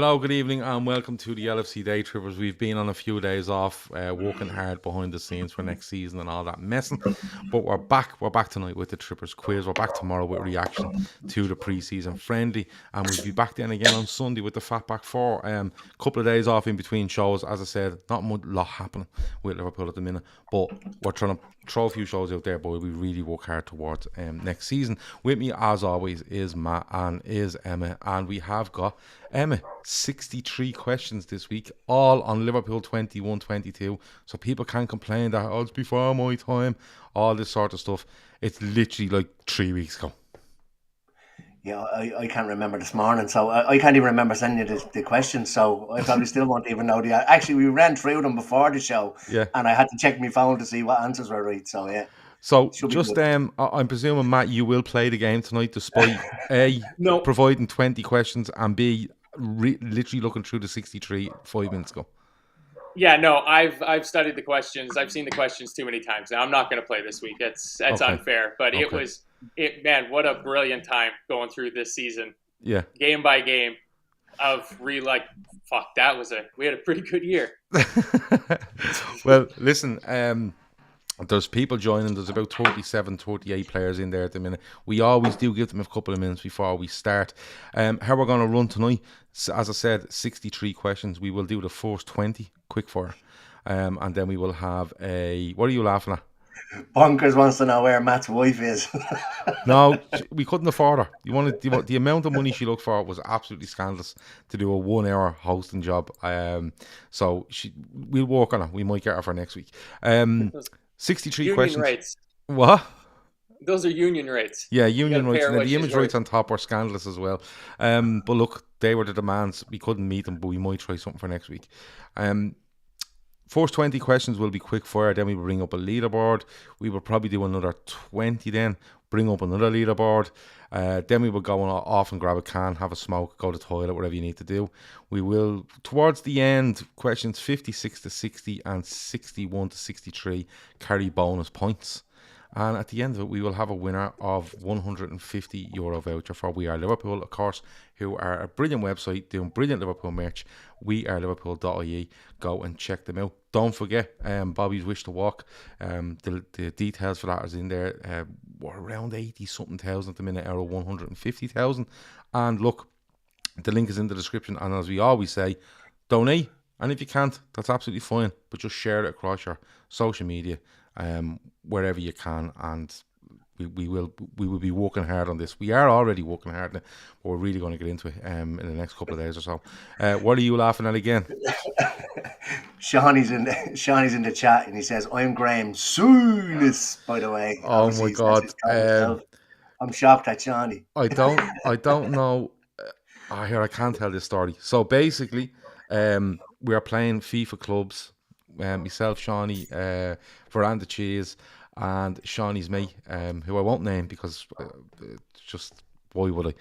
Hello, good evening, and welcome to the LFC Daytrippers. We've been on a few days off, working hard behind the scenes for next season and all that messing. But we're back. We're back tonight with the Trippers quiz. We're back tomorrow with reaction to the pre-season friendly, and we'll be back then again on Sunday with the Fatback 4. Couple of days off in between shows. As I said, not much lot happening with Liverpool at the minute, but we're trying to throw a few shows out there, but we really work hard towards next season. With me, as always, is Matt and is Emmet, and we have got Emmet 63 questions this week, all on Liverpool 21-22. So people can't complain that it's before my time, all this sort of stuff. It's literally like 3 weeks ago. Yeah, I can't remember this morning, so I can't even remember sending you the questions, so I probably still won't even know Actually, we ran through them before the show, Yeah. and I had to check my phone to see what answers were right, so yeah. So just, I'm presuming, Matt, you will play the game tonight despite A, providing 20 questions, and B, literally looking through the 63 5 minutes ago. Yeah, no, I've studied the questions. I've seen the questions too many times. Now I'm not going to play this week. That's okay. Unfair. But man, what a brilliant time going through this season. Yeah. Game by game of we had a pretty good year. Well, listen, there's people joining. There's about 37, 38 players in there at the minute. We always do give them a couple of minutes before we start. How we're going to run tonight, as I said, 63 questions. We will do the first 20 quick fire, and then we will have a... What are you laughing at? Bonkers wants to know where Matt's wife is. No, we couldn't afford her. The amount of money she looked for was absolutely scandalous to do a 1 hour hosting job. So we'll work on it. We might get her for next week. 63 union questions. Rates. What? Those are union rates. Yeah, union rates. And the image rates on top were scandalous as well. But look, they were the demands. We couldn't meet them, but we might try something for next week. First 20 questions will be quick fire. Then we will bring up a leaderboard. We will probably do another 20 then. Bring up another leaderboard. Then we will go off and grab a can, have a smoke, go to the toilet, whatever you need to do. We will, towards the end, questions 56 to 60 and 61 to 63 carry bonus points. And at the end of it, we will have a winner of €150 voucher for We Are Liverpool, of course, who are a brilliant website doing brilliant Liverpool merch. weareliverpool.ie. Go and check them out. Don't forget Bobby's Wish to Walk. The details for that is in there. We're around 80-something thousand at the minute out of 150,000. And look, the link is in the description. And as we always say, donate. And if you can't, that's absolutely fine. But just share it across your social media, wherever you can, and we will be working hard on this. We are already working hard now, but we're really going to get into it in the next couple of days or so. What are you laughing at again? Shawnee's in the chat, and he says, "I'm Graham Souness." By the way, oh my God, I'm shocked at Shawnee. I don't know. I can't tell this story. So basically, we are playing FIFA clubs. Myself, Shawnee, Veranda Cheese, and Shawnee's mate, who I won't name because just why would I?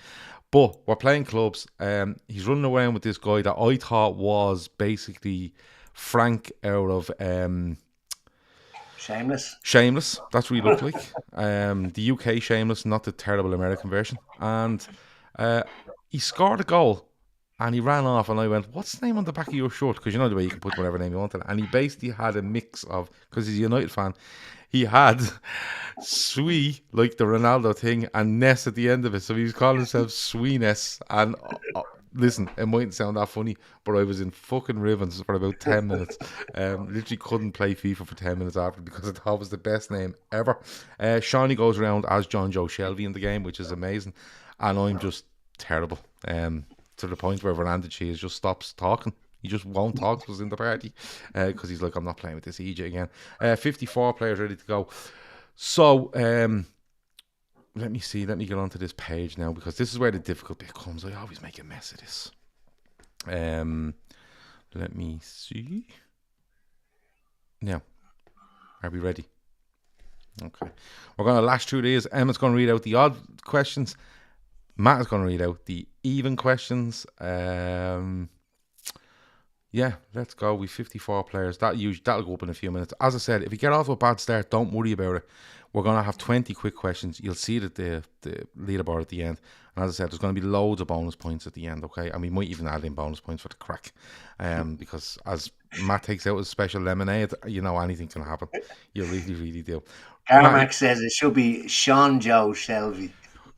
But we're playing clubs. He's running around with this guy that I thought was basically Frank out of Shameless. Shameless. That's what he looked like. The UK Shameless, not the terrible American version. And he scored a goal. And he ran off, and I went, "What's the name on the back of your shirt?" Because you know the way you can put whatever name you want on it. And he basically had a mix of, because he's a United fan, he had Sweet, like the Ronaldo thing, and Ness at the end of it. So he was calling himself Sweetness. And listen, it mightn't sound that funny, but I was in fucking ribbons for about 10 minutes. Literally couldn't play FIFA for 10 minutes after because I thought it was the best name ever. Shawnee goes around as John Joe Shelby in the game, which is amazing. And I'm just terrible. To the point where Veranda Cheese just stops talking. He just won't talk to us in the party because he's like, "I'm not playing with this EJ again." 54 players ready to go. So let me see. Let me get onto this page now because this is where the difficult bit comes. I always make a mess of this. Let me see. Now, are we ready? Okay. We're going to lash through these. Emma's going to read out the odd questions. Matt is going to read out the even questions. Yeah, Yeah, let's go. We've 54 players. That'll go up in a few minutes. As I said, if you get off to a bad start, don't worry about it. We're going to have 20 quick questions. You'll see that the leaderboard at the end. And as I said, there's going to be loads of bonus points at the end, okay? And we might even add in bonus points for the crack. Because as Matt takes out his special lemonade, anything can happen. You really, really do. Carmack says it should be Sean Joe Shelby.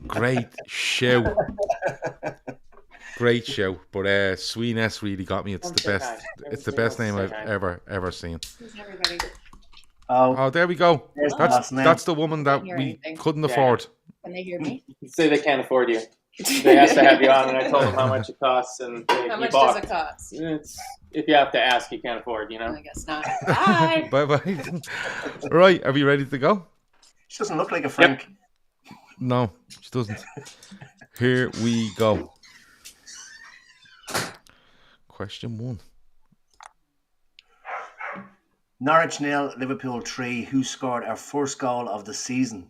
Great show. Great show, but Sweetness really got me. It's the best. It's the best name I've ever seen. Who's everybody? Oh, there we go. That's the woman that we couldn't afford. Can they hear me? Say they can't afford you. They asked to have you on, and I told them how much it costs. And how much does it cost? If you have to ask, you can't afford. I guess not. Bye. Bye. Right, are we ready to go? She doesn't look like a Frank. Yep. No, she doesn't. Here we go. Question 1. Norwich 0, Liverpool 3. Who scored our first goal of the season?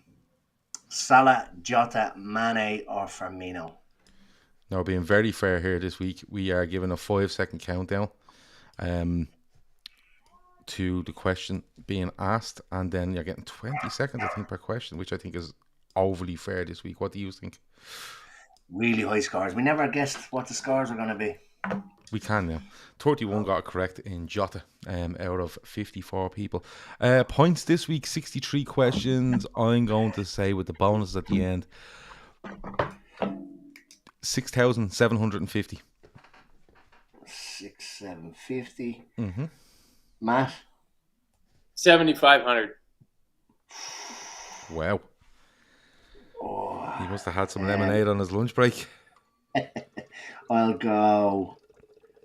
Salah, Jota, Mane, or Firmino? Now, being very fair here this week, we are giving a 5-second countdown to the question being asked, and then you're getting 20 seconds, I think, per question, which I think is overly fair this week. What do you think? Really high scores. We never guessed what the scores are going to be. We can now. 31 got it correct in Jota out of 54 people. Points this week, 63 questions. I'm going to say with the bonuses at the end, 6,750. 6,750. Mm-hmm. Matt? 7,500. Wow. Oh, He must have had some lemonade on his lunch break. I'll go.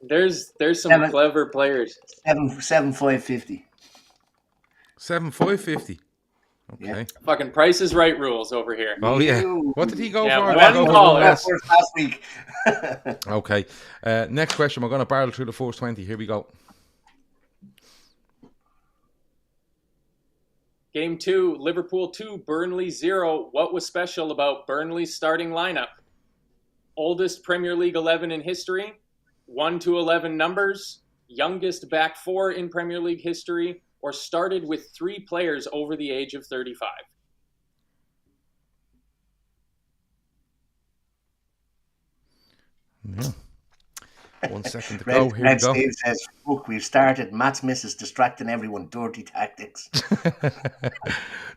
There's some clever players. 7,550. 7,550. Okay. Yeah. Fucking Price is Right rules over here. Oh yeah. What did he go Yeah, for? one Did he go for call. one less? Last week. Okay. Next question. We're going to barrel through the first 20. Here we go. Game 2, Liverpool 2, Burnley 0. What was special about Burnley's starting lineup? Oldest Premier League 11 in history, 1 to 11 numbers, youngest back four in Premier League history, or started with 3 players over the age of 35. Yeah. 1 second to go. Here we go. Steve says, "Look, we've started. Matt's missus distracting everyone. Dirty tactics."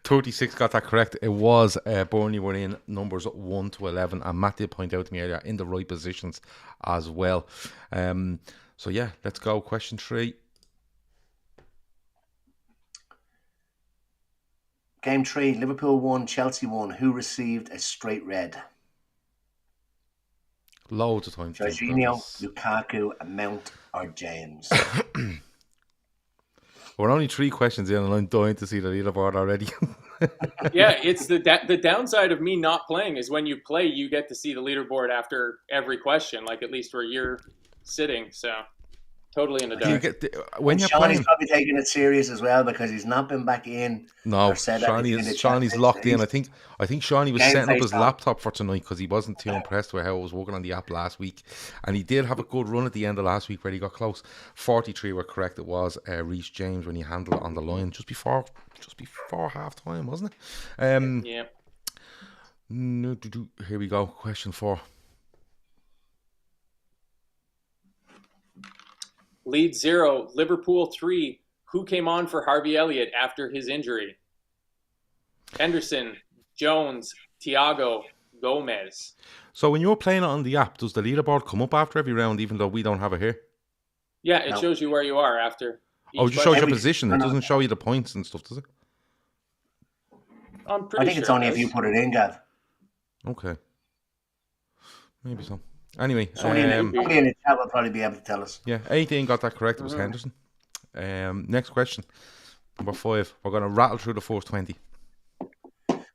36 got that correct. It was Burnley were in numbers 1 to 11, and Matt did point out to me earlier in the right positions as well. So yeah, let's go. Question 3. Game 3, Liverpool 1, Chelsea 1. Who received a straight red? Loads of time. Jorginho, Lukaku, Mount, or James? We're only 3 questions in, and I'm dying to see the leaderboard already. Yeah, it's the downside of me not playing is when you play, you get to see the leaderboard after every question, like at least where you're sitting. So totally in the dark. When you're Shawnee's playing, probably taking it serious as well because he's not been back in. no, Shawnee's locked in. I think Shawnee was setting up his laptop for tonight because he wasn't too impressed with how it was working on the app last week, and he did have a good run at the end of last week where he got close. 43 were correct. It was Reece James when he handled it on the line just before half time, wasn't it? Yeah. Here we go. Question 4. Leeds 0, Liverpool 3. Who came on for Harvey Elliott after his injury? Henderson, Jones, Thiago, Gomez. So when you're playing it on the app, does the leaderboard come up after every round, even though we don't have it here? Yeah, it shows you where you are after. Oh, it just shows your position. It doesn't show you the points and stuff, does it? I'm I pretty think it's only if you put it in, Gav. Okay. Maybe so. Anyway, Somebody in the chat will probably be able to tell us. yeah, 18 got that correct. It was Henderson. Next question. Number 5. We're going to rattle through the first 20.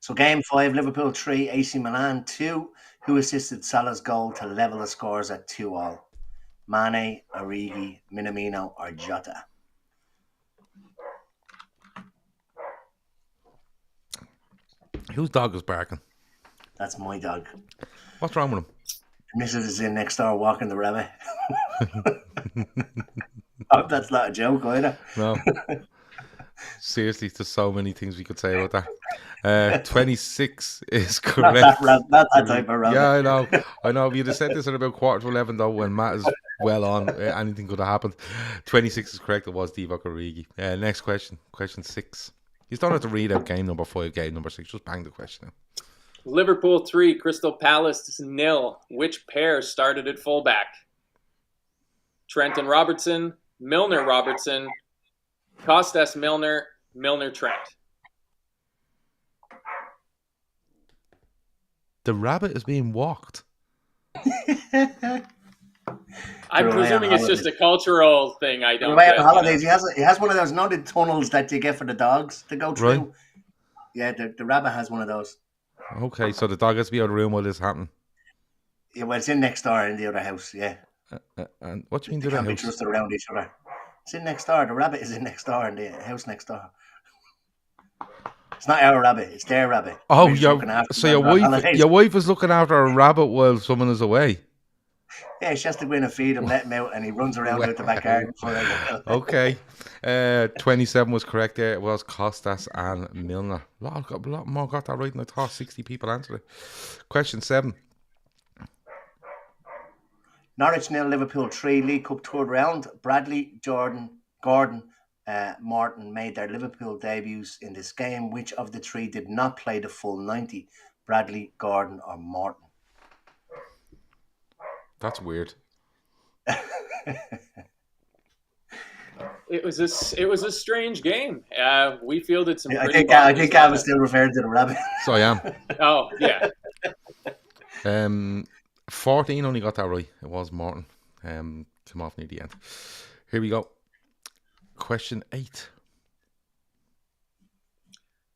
So game 5, Liverpool 3, AC Milan 2. Who assisted Salah's goal to level the scores at 2-2? Mane, Origi, Minamino, or Jota? Whose dog is barking? That's my dog. What's wrong with him? Mrs. is in next door walking the rabbit. That's not a joke either. No. Seriously, there's so many things we could say about that. 26 is correct. Not that type of rabbit. Yeah, I know. If you'd have said this at about 11:15 though, when Matt is well on, anything could have happened. 26 is correct. It was Divock Origi. Next question. Question 6. You don't have to read out game number 5, game number 6. Just bang the question out. Liverpool 3, Crystal Palace 0. Which pair started at fullback? Trent and Robertson, Milner Robertson, Costas Milner, Milner Trent. The rabbit is being walked. I'm presuming it's just a cultural thing. I don't. Away on holidays, he has one of those the tunnels that you get for the dogs to go through. Right. Yeah, the rabbit has one of those. Okay, so the dog has to be out of the room while this happening. Yeah, well, it's in next door in the other house. Yeah. And what do you mean the They other can't be house? trusted around each other. It's in next door. The rabbit is in next door in the house next door. It's not our rabbit. It's their rabbit. Oh, We're just looking after so them on holidays. your wife is looking after a rabbit while someone is away. Yeah, she has to go in and feed him, let him out, and he runs around out the back garden forever. Okay. 27 was correct there. It was Costas and Milner. A lot more got that right than I thought. 60 people answered it. Question 7. Norwich 0, Liverpool 3, League Cup third round. Bradley, Gordon, Morton made their Liverpool debuts in this game. Which of the three did not play the full 90? Bradley, Gordon, or Morton? That's weird. It was a strange game. We fielded some. I think Gavin's still referring to the rabbit. So I am. Oh yeah. 14 only got that right. It was Morton. Came off near the end. Here we go. Question 8.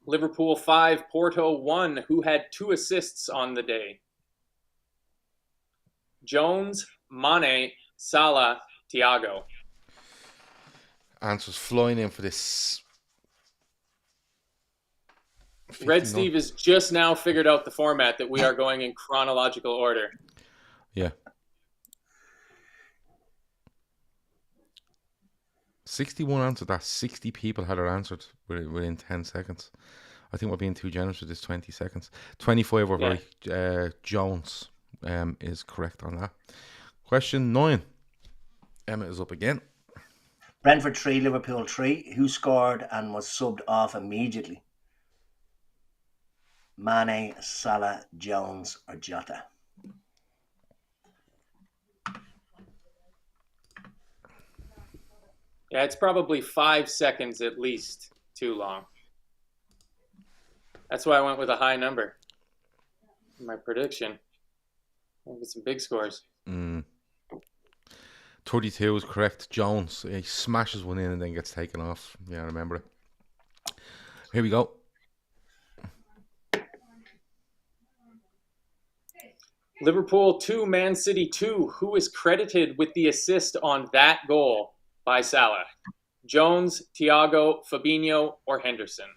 Liverpool 5, Porto 1. Who had 2 assists on the day? Jones, Mane, Salah, Thiago. Answers flying in for this. Red Steve has just now figured out the format that we are going in chronological order. Yeah. 61 answered that. 60 people had it answered within 10 seconds. I think we're being too generous with this 20 seconds. 25 were right. Jones is correct on that. Question 9. Emmet is up again. Brentford 3, Liverpool 3. Who scored and was subbed off immediately? Mane, Salah, Jones, or Jota? Yeah, it's probably 5 seconds at least too long. That's why I went with a high number. My prediction. I'll get some big scores. 32 is correct. Jones, he smashes one in and then gets taken off. Yeah, I remember it. Here we go. Liverpool 2, Man City 2. Who is credited with the assist on that goal by Salah? Jones, Thiago, Fabinho, or Henderson?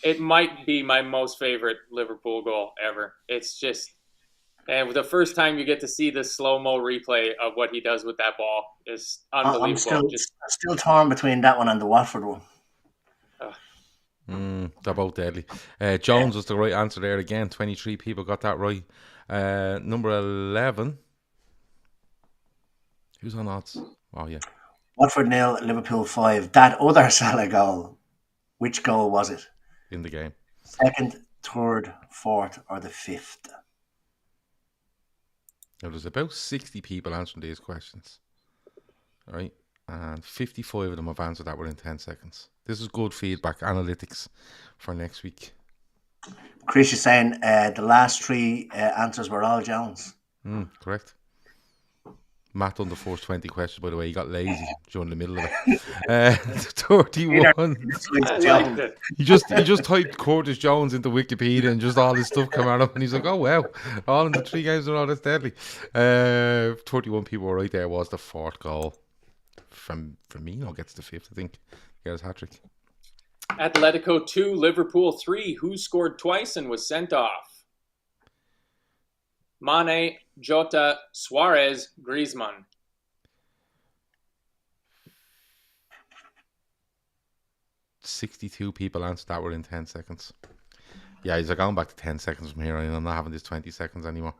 It might be my most favorite Liverpool goal ever. It's just, and the first time you get to see the slow-mo replay of what he does with that ball is unbelievable. I'm still torn between that one and the Watford one. They're both deadly. Jones was the right answer there again. 23 people got that right. Number 11. Who's on odds? Oh, yeah. Watford 0, Liverpool 5. That other Salah goal, which goal was it? In the game. 2nd, 3rd, 4th, or the 5th? There was about 60 people answering these questions. Right? And 55 of them have answered that within 10 seconds. This is good feedback, analytics for next week. Chris is saying the last 3 answers were all Jones. Correct. Matt done the first 20 questions, by the way. He got lazy during the middle of it. 31. He just typed Curtis Jones into Wikipedia and just all this stuff came out of him. And he's like, oh, wow. All in the 3 games and all that's deadly. 31 people were right there. Was the 4th goal. Firmino gets the 5th, I think. He got his hat-trick. Atletico 2, Liverpool 3. Who scored twice and was sent off? Mane, Jota, Suarez, Griezmann. "62 people answered that within 10 seconds. Yeah, he's going back to 10 seconds from here. I'm not having this 20 seconds anymore.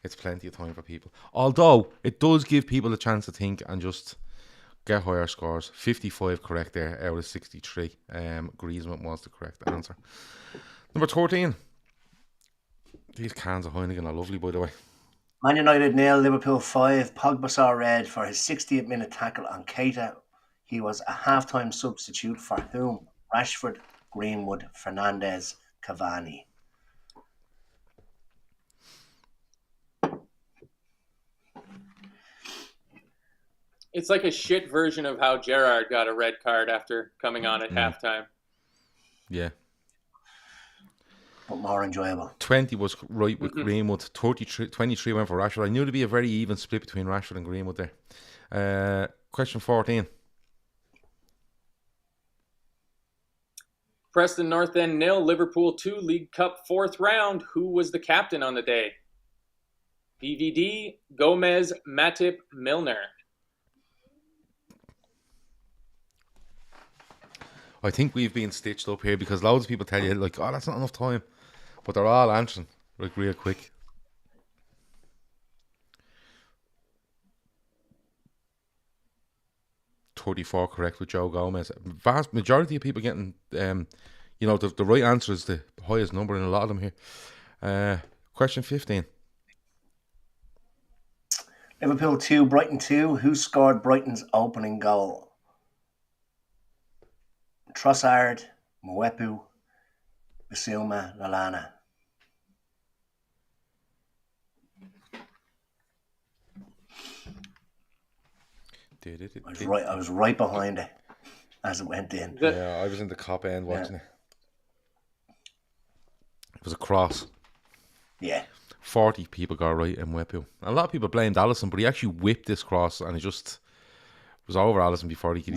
It's plenty of time for people. Although, it does give people a chance to think and just get higher scores. 55 correct there out of 63. Griezmann was the correct answer. Number 13. These cans of Heineken are lovely, by the way. Man United 0, Liverpool 5. Pogba saw red for his 60th minute tackle on Keita. He was a half-time substitute for whom? Rashford, Greenwood, Fernandes, Cavani. It's like a shit version of how Gerrard got a red card after coming on at halftime. Yeah. But more enjoyable. 20 was right with Greenwood. 23 went for Rashford. I knew there'd be a very even split between Rashford and Greenwood there. Question 14. Preston North End 0, Liverpool 2, League Cup 4th round. Who was the captain on the day? DVD, Gomez, Matip, Milner. I think we've been stitched up here because loads of people tell you, like, oh, that's not enough time. But they're all answering, like, real quick. "34 correct with Joe Gomez. Vast majority of people getting, the right answer is the highest number in a lot of them here. Question 15. Liverpool 2, Brighton 2. Who scored Brighton's opening goal? Trossard, Mwepu, Bissouma, Lallana. I was right behind it as it went in. Yeah, I was in the cop end watching it. It was a cross. Yeah. 40 people got right in Mwepu. A lot of people blamed Alisson, but he actually whipped this cross and it just was over Alisson before he could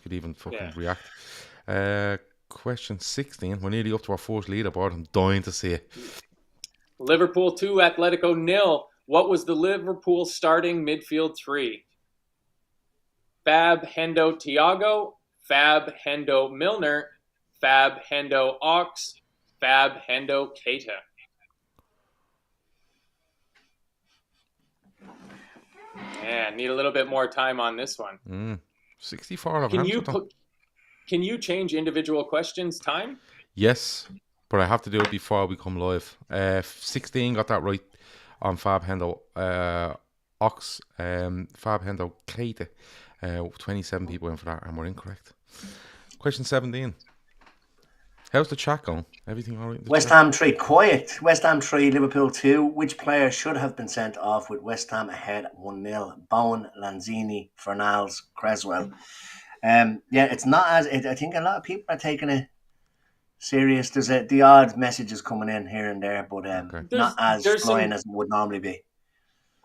could even fucking react. Question 16. We're nearly up to our first leaderboard. I'm dying to see it. Liverpool 2, Atletico 0. What was the Liverpool starting midfield three? Fab, Hendo, Thiago. Fab, Hendo, Milner. Fab, Hendo, Ox. Fab, Hendo, Keita. Yeah, need a little bit more time on this one. 64 of Can you change individual questions time? Yes, but I have to do it before we come live. 16 got that right on Fab, Hendo, Ox. Fab, Hendo, Keita. 27 people went for that and we're incorrect. Question 17. How's the chat going? Everything all right? West Ham 3, quiet. West Ham 3, Liverpool 2. Which player should have been sent off with West Ham ahead 1-0? Bowen, Lanzini, Fornals, Creswell. It's not as... I think a lot of people are taking it serious. There's the odd messages coming in here and there, but not as flying as it would normally be.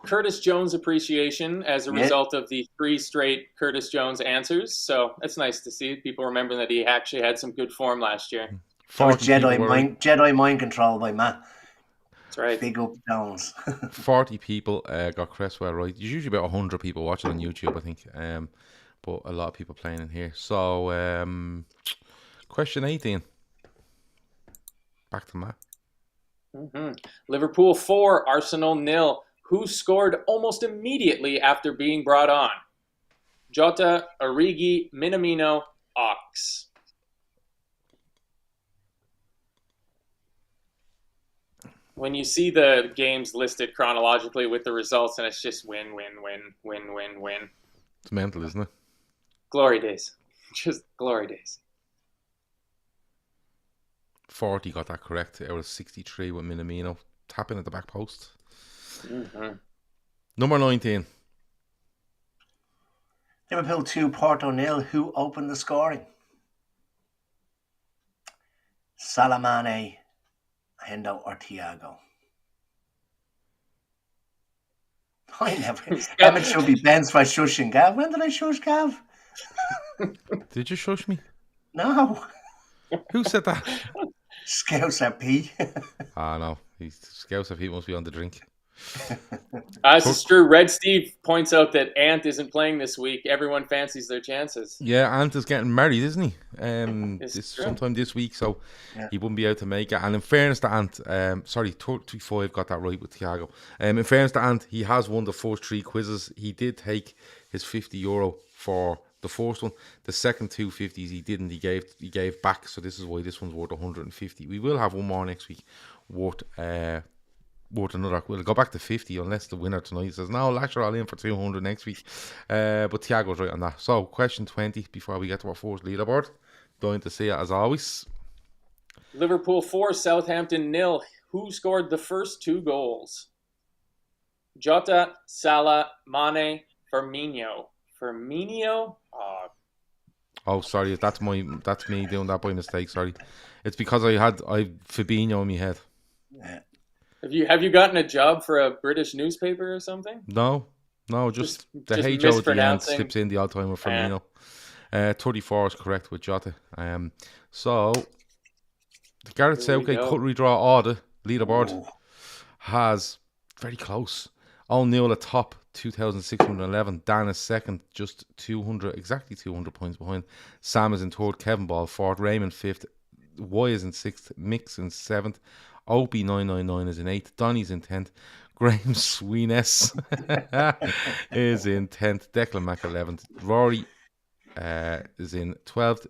Curtis Jones appreciation as a result of the 3 straight Curtis Jones answers. So it's nice to see people remember that he actually had some good form last year. Jedi mind control by Matt. That's right. Big up Jones. 40 people got Cresswell right. There's usually about 100 people watching on YouTube, I think. But a lot of people playing in here. So, question 18. Back to Matt. Liverpool 4, Arsenal 0. Who scored almost immediately after being brought on? Jota, Origi, Minamino, Ox. When you see the games listed chronologically with the results, and it's just win, win, win, win, win, win. It's mental, isn't it? Glory days. Just glory days. 40 got that correct. Out of 63 with Minamino. Tapping at the back post. Number 19. Liverpool 2, Porto 0. Who opened the scoring? Salamane, Hendo or Thiago? I never... Emmet should be benched by shushing Gav. When did I shush Gav? Did you shush me? No. Who said that? Scouts at P. No. Scouts, he must be on the drink. This is true. Red Steve points out that Ant isn't playing this week. Everyone fancies their chances. Yeah, Ant is getting married, isn't he? Sometime this week, so he wouldn't be able to make it. And in fairness to Ant, 35 got that right with Thiago. In fairness to Ant, he has won the first 3 quizzes. He did take his €50 for the first one. The second 2 50s he didn't. He gave back. So this is why this one's worth 150. We will have one more next week worth another. We'll go back to 50 unless the winner tonight says no, lash are all in for 200 next week. But Thiago's right on that. So question 20 before we get to our first leaderboard. Going to see it as always. Liverpool 4, Southampton 0. Who scored the first 2 goals? Jota, Salah, Mane, Firmino. Firmino? Oh, sorry, that's me doing that by mistake. Sorry, it's because I had Fabinho in my head. Yeah. Have you gotten a job for a British newspaper or something? No, just the just HO at the end slips in the old time with Firmino. 34 is correct with Jota. So the Gareth Southgate cutlery draw order leaderboard has very close. O'Neill at top, 2,611. Dan is second, just 200, exactly 200 points behind. Sam is in third, Kevin Ball fourth, Raymond fifth, Y is in sixth, Mix in seventh, Opie 999 is in eighth, Donny's in 10th, Graham Sweeness is in 10th, Declan Mack 11th, Rory is in 12th,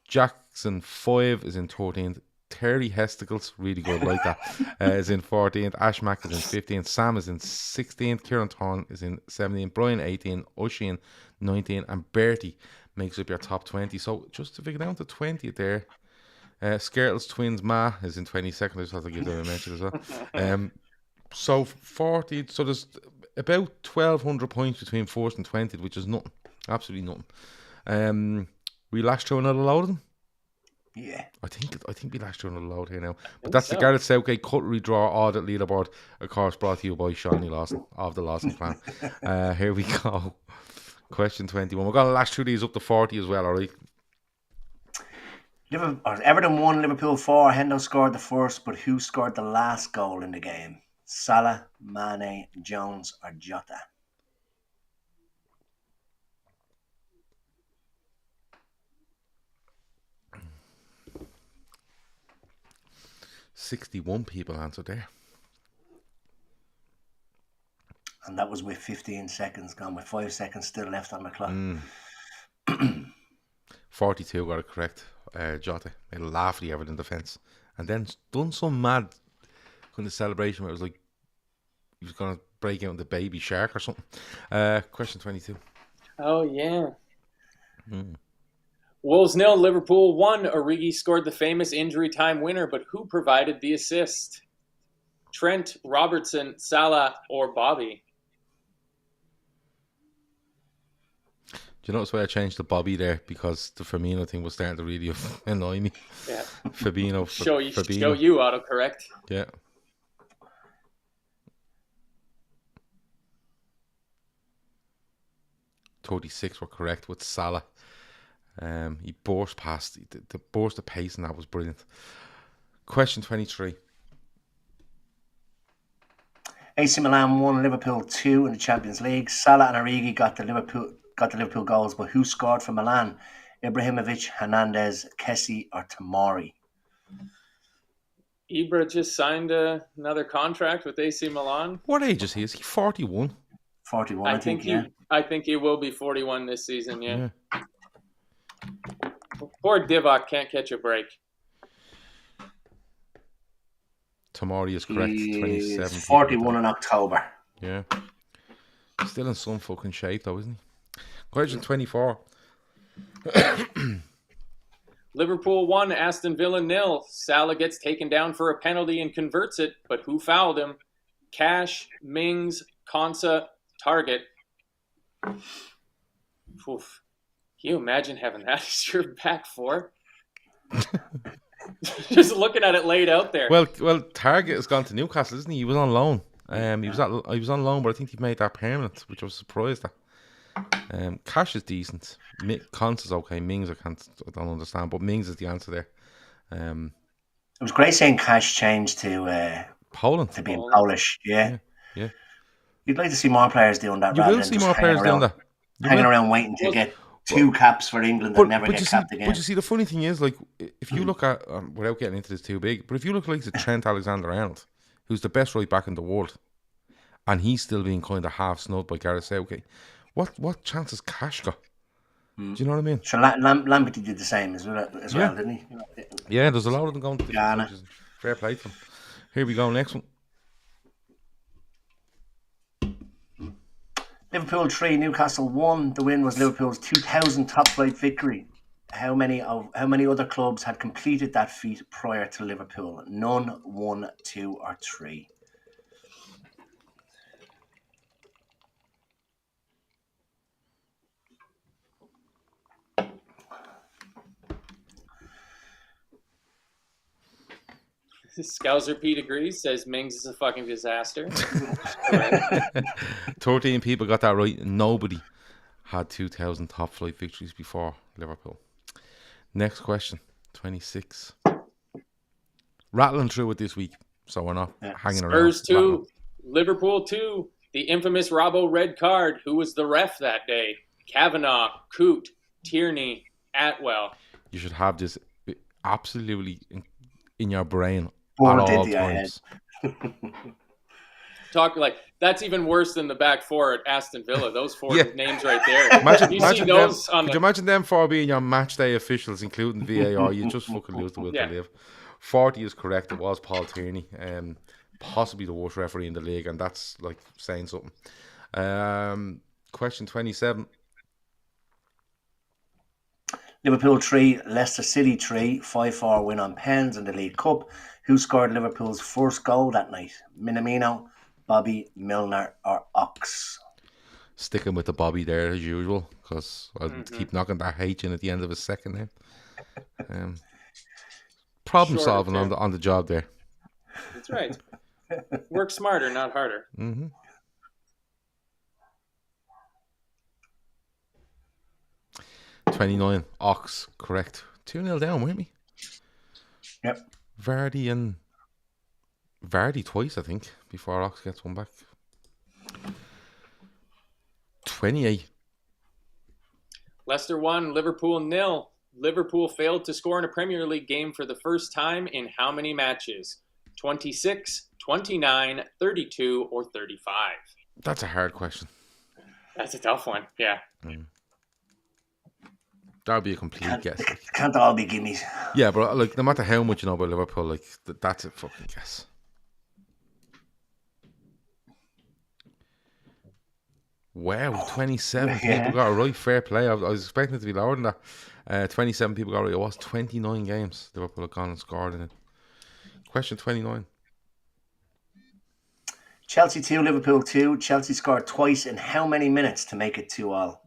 Jackson 5 is in 13th, Terry Hesticles, really good, like that, is in 14th, Ash Mack is in 15th, Sam is in 16th, Kieran Thorne is in 17th, Brian 18th, Oisin 19th, and Bertie makes up your top 20. So just to figure down to 20 there, Skirtle's twins Ma is in 22nd. I just have to give them a mention as well. So 40, so there's about 1,200 points between first and 20th, which is nothing, absolutely nothing. We lashed through another load of them. Yeah, I think we lashed through another load here now. But that's the Gareth Southgate cutlery draw audit leaderboard, of course, brought to you by Shawnee Lawson of the Lawson clan. Here we go. Question 21. We're going to lash through these up to 40 as well, all right? Everton 1, Liverpool 4. Hendo scored the first, but who scored the last goal in the game? Salah, Mane, Jones, or Jota? "61 people answered there. And that was with 15 seconds gone, with 5 seconds still left on the clock. 42 got it correct. Jota made a laugh at the Everton defence. And then done some mad kind of celebration where it was like he was going to break out into Baby Shark or something. Question 22. Oh, yeah. Wolves 0, Liverpool 1. Origi scored the famous injury time winner, but who provided the assist? Trent, Robertson, Salah, or Bobby? Do you notice why I changed the Bobby there? Because the Firmino thing was starting to really annoy me. Yeah. Fabinho. Show you autocorrect. Yeah. "36 were correct with Salah. He burst past. The burst of pace and that was brilliant. Question 23. AC Milan 1, Liverpool 2 in the Champions League. Salah and Origi got the Liverpool goals, but who scored for Milan? Ibrahimovic, Hernandez, Kessie, or Tomori? Ibra just signed another contract with AC Milan. What age is he? Is he 41? 41, I think, yeah. I think he will be 41 this season, yeah. Poor Divock can't catch a break. Tomori is correct. 27. 41 in October. Yeah. Still in some fucking shape though, isn't he? Question 24. Liverpool 1, Aston Villa 0. Salah gets taken down for a penalty and converts it, but who fouled him? Cash, Mings, Konsa, Target. Oof. Can you imagine having that as your back four? Just looking at it laid out there. Well, Target has gone to Newcastle, isn't he? He was on loan. He was on loan, but I think he made that permanent, which I was surprised at. Cash is decent. Cons is okay. Mings I don't understand, but Mings is the answer there. It was great seeing Cash change to Poland. to being Poland. Polish. Yeah. Yeah. You'd like to see more players doing that You rather will than see just more players doing that. You hanging will. around waiting to Well, get two caps for England and never get capped again. But you see, the funny thing is, like, if you look at, without getting into this too big, but if you look like the Trent Alexander-Arnold, who's the best right back in the world, and he's still being kind of half snubbed by Gareth Southgate, what chance has Cash got? Do you know what I mean? Sure, Lamberty did the same as well, didn't he? Yeah, there's a lot of them going to different Ghana. countries. Fair play to them. Here we go, next one. Liverpool 3, Newcastle 1. The win was Liverpool's 2000 top-flight victory. How many other clubs had completed that feat prior to Liverpool? None, 1, 2, or 3. Scouser Pete agrees, says Mings is a fucking disaster. 13 people got that right. Nobody had 2000 top flight victories before Liverpool. Next question, 26. Rattling through it this week, so we're not hanging around. Spurs 2, Liverpool 2. The infamous Robbo red card. Who was the ref that day? Kavanagh, Coote, Tierney, Atwell. You should have this absolutely in your brain Or at did all the times. Talk like that's even worse than the back four at Aston Villa. Those four Yeah. names right there. Imagine, you imagine see those them, on could the you imagine them four being your match day officials, including VAR? You just fucking lose the will Yeah. to live. 40 is correct. It was Paul Tierney, possibly the worst referee in the league, and that's like saying something. Question 27. Liverpool 3, Leicester City 3, 5-4 win on pens in the League Cup. Who scored Liverpool's first goal that night? Minamino, Bobby, Milner, or Ox? Sticking with the Bobby there as usual, because I'll keep knocking that H in at the end of his second name. Problem Shorter solving term. on the job there. That's right. Work smarter, not harder. 29. Ox, correct. 2-0 down, weren't we? Yep. Vardy twice, I think, before Ox gets one back. 28. Leicester 1, Liverpool 0. Liverpool failed to score in a Premier League game for the first time in how many matches? 26, 29, 32, or 35? That's a hard question. That's a tough one. Yeah. That would be a complete guess. Can't all be gimmies. Yeah, but like, no matter how much you know about Liverpool, like that's a fucking guess. Wow, 27 people got it right. Fair play. I was expecting it to be lower than that. 27 people got it right. It was 29 games Liverpool had gone and scored in it. Question 29. Chelsea 2, Liverpool 2. Chelsea scored twice in how many minutes to make it 2-2?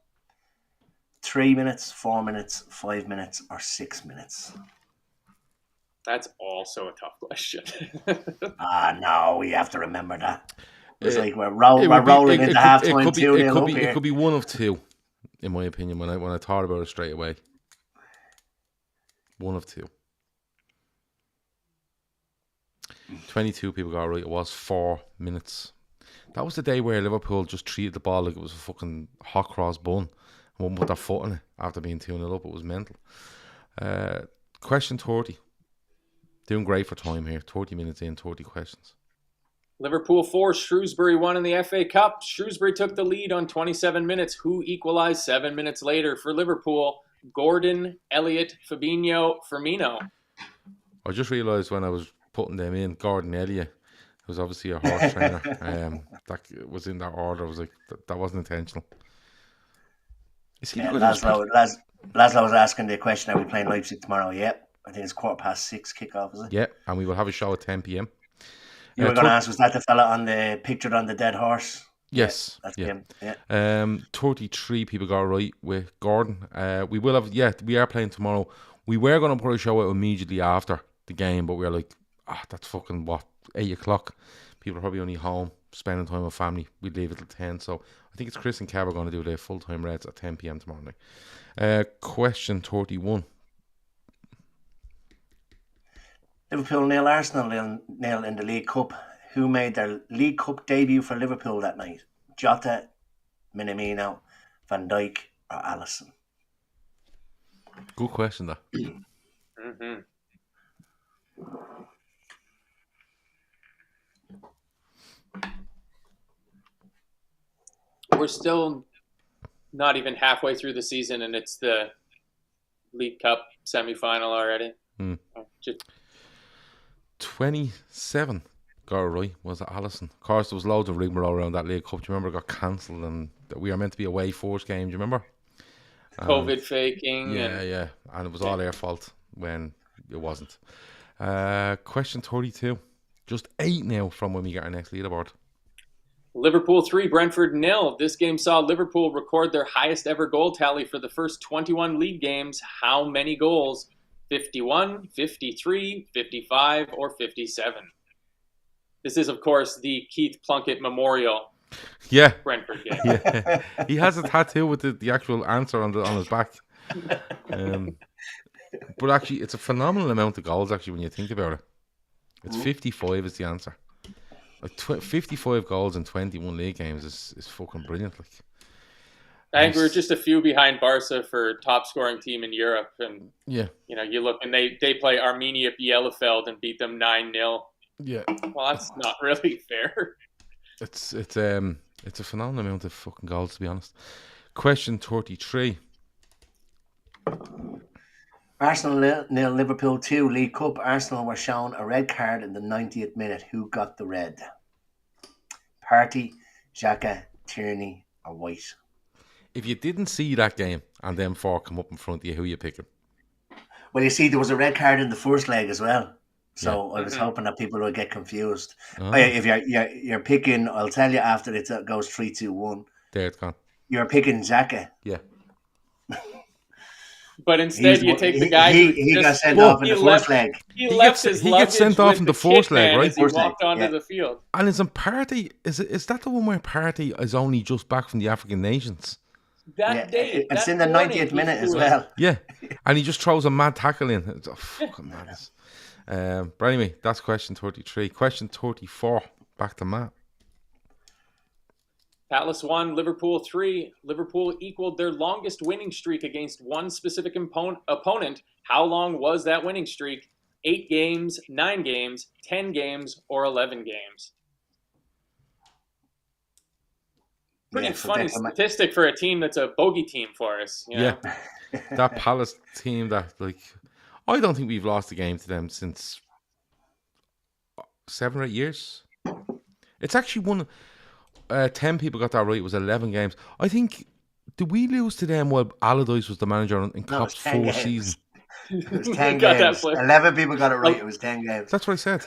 3 minutes, 4 minutes, 5 minutes, or 6 minutes? That's also a tough question. No, we have to remember that. It's like we're rolling into half-time 2-0 up here. It could be one of two, in my opinion, when I thought about it straight away. One of two. 22 people got it right. It was 4 minutes. That was the day where Liverpool just treated the ball like it was a fucking hot cross bun and wouldn't put their foot in it after being 2-0 up. It was mental. Question 30. Doing great for time here. 30 minutes in, 30 questions. Liverpool 4, Shrewsbury 1 in the FA Cup. Shrewsbury took the lead on 27 minutes. Who equalized 7 minutes later for Liverpool? Gordon, Elliott, Fabinho, Firmino. I just realised when I was putting them in, Gordon Elliott, who's obviously a horse trainer, that was in that order. I was like, that wasn't intentional. Is he Laszlo was asking the question, are we playing Leipzig tomorrow? Yep. I think it's 6:15 kickoff, is it? Yeah, and we will have a show at 10 p.m. You were going to ask, was that the fella on the pictured on the dead horse? Yes. That's him. Yeah. 33 people got it right with Gordon. We will have, we are playing tomorrow. We were going to put a show out immediately after the game, but we were like, that's fucking 8 o'clock. People are probably only home, spending time with family. We'd leave it till 10. So I think it's Chris and Kev are going to do their full-time Reds at 10 p.m. tomorrow night. Question 31. Liverpool 0, Arsenal 0 in the League Cup. who made their League Cup debut for Liverpool that night? Jota, Minamino, Van Dijk, or Alisson? Good question, though. Mm-hmm. We're still not even halfway through the season, and it's the League Cup semi-final already. 27 got it right, was it Alisson? Of course, there was loads of rigmarole around that League Cup. Do you remember it got cancelled and we were meant to be away force game? Do you remember? COVID faking. Yeah. And it was all their fault when it wasn't. Question 32. Just 8 now from when we get our next leaderboard. Liverpool 3, Brentford 0. This game saw Liverpool record their highest ever goal tally for the first 21 league games. How many goals? 51, 53, 55, or 57? This is, of course, the Keith Plunkett Memorial Brentford game. Yeah. He has a tattoo with the actual answer on his back. But actually, it's a phenomenal amount of goals, actually, when you think about it. It's 55 is the answer. Like 55 goals in 21 league games is fucking brilliant. Like, I think we're just a few behind Barca for top scoring team in Europe, and yeah, you look and they play Arminia Bielefeld and beat them 9-0. Yeah, well, that's not really fair. It's a phenomenal amount of fucking goals, to be honest. Question 33. Arsenal 0, Liverpool 2, League Cup. Arsenal were shown a red card in the 90th minute. Who got the red? Partey, Xhaka, Tierney, or White? If you didn't see that game and them four come up in front of you, who are you picking? Well, you see, there was a red card in the first leg as well. So I was hoping that people would get confused. Oh. If you're picking, I'll tell you after it goes 3-2-1. There it's gone. You're picking Xhaka. Yeah. But instead, you take the guy he got sent off in the first leg. He gets sent off in the first leg, right? As he walked onto the field. And is Partey? Is that the one where Partey is only just back from the African nations? It's in the 90th minute as well. Yeah, and he just throws a mad tackle in. It's fucking madness. But anyway, that's question 33. Question 34. Back to Matt. Palace 1, Liverpool 3. Liverpool equaled their longest winning streak against one specific opponent. How long was that winning streak? 8 games, 9 games, 10 games, or 11 games? Pretty funny statistic for a team that's a bogey team for us. You know? Yeah, that Palace team that, like, I don't think we've lost a game to them since 7 or 8 years. It's actually one... 10 people got that right. It was 11 games. I think, did we lose to them while Allardyce was the manager in Klopp's 4th season? It was 10 games. 11 people got it right. It was 10 games. That's what I said.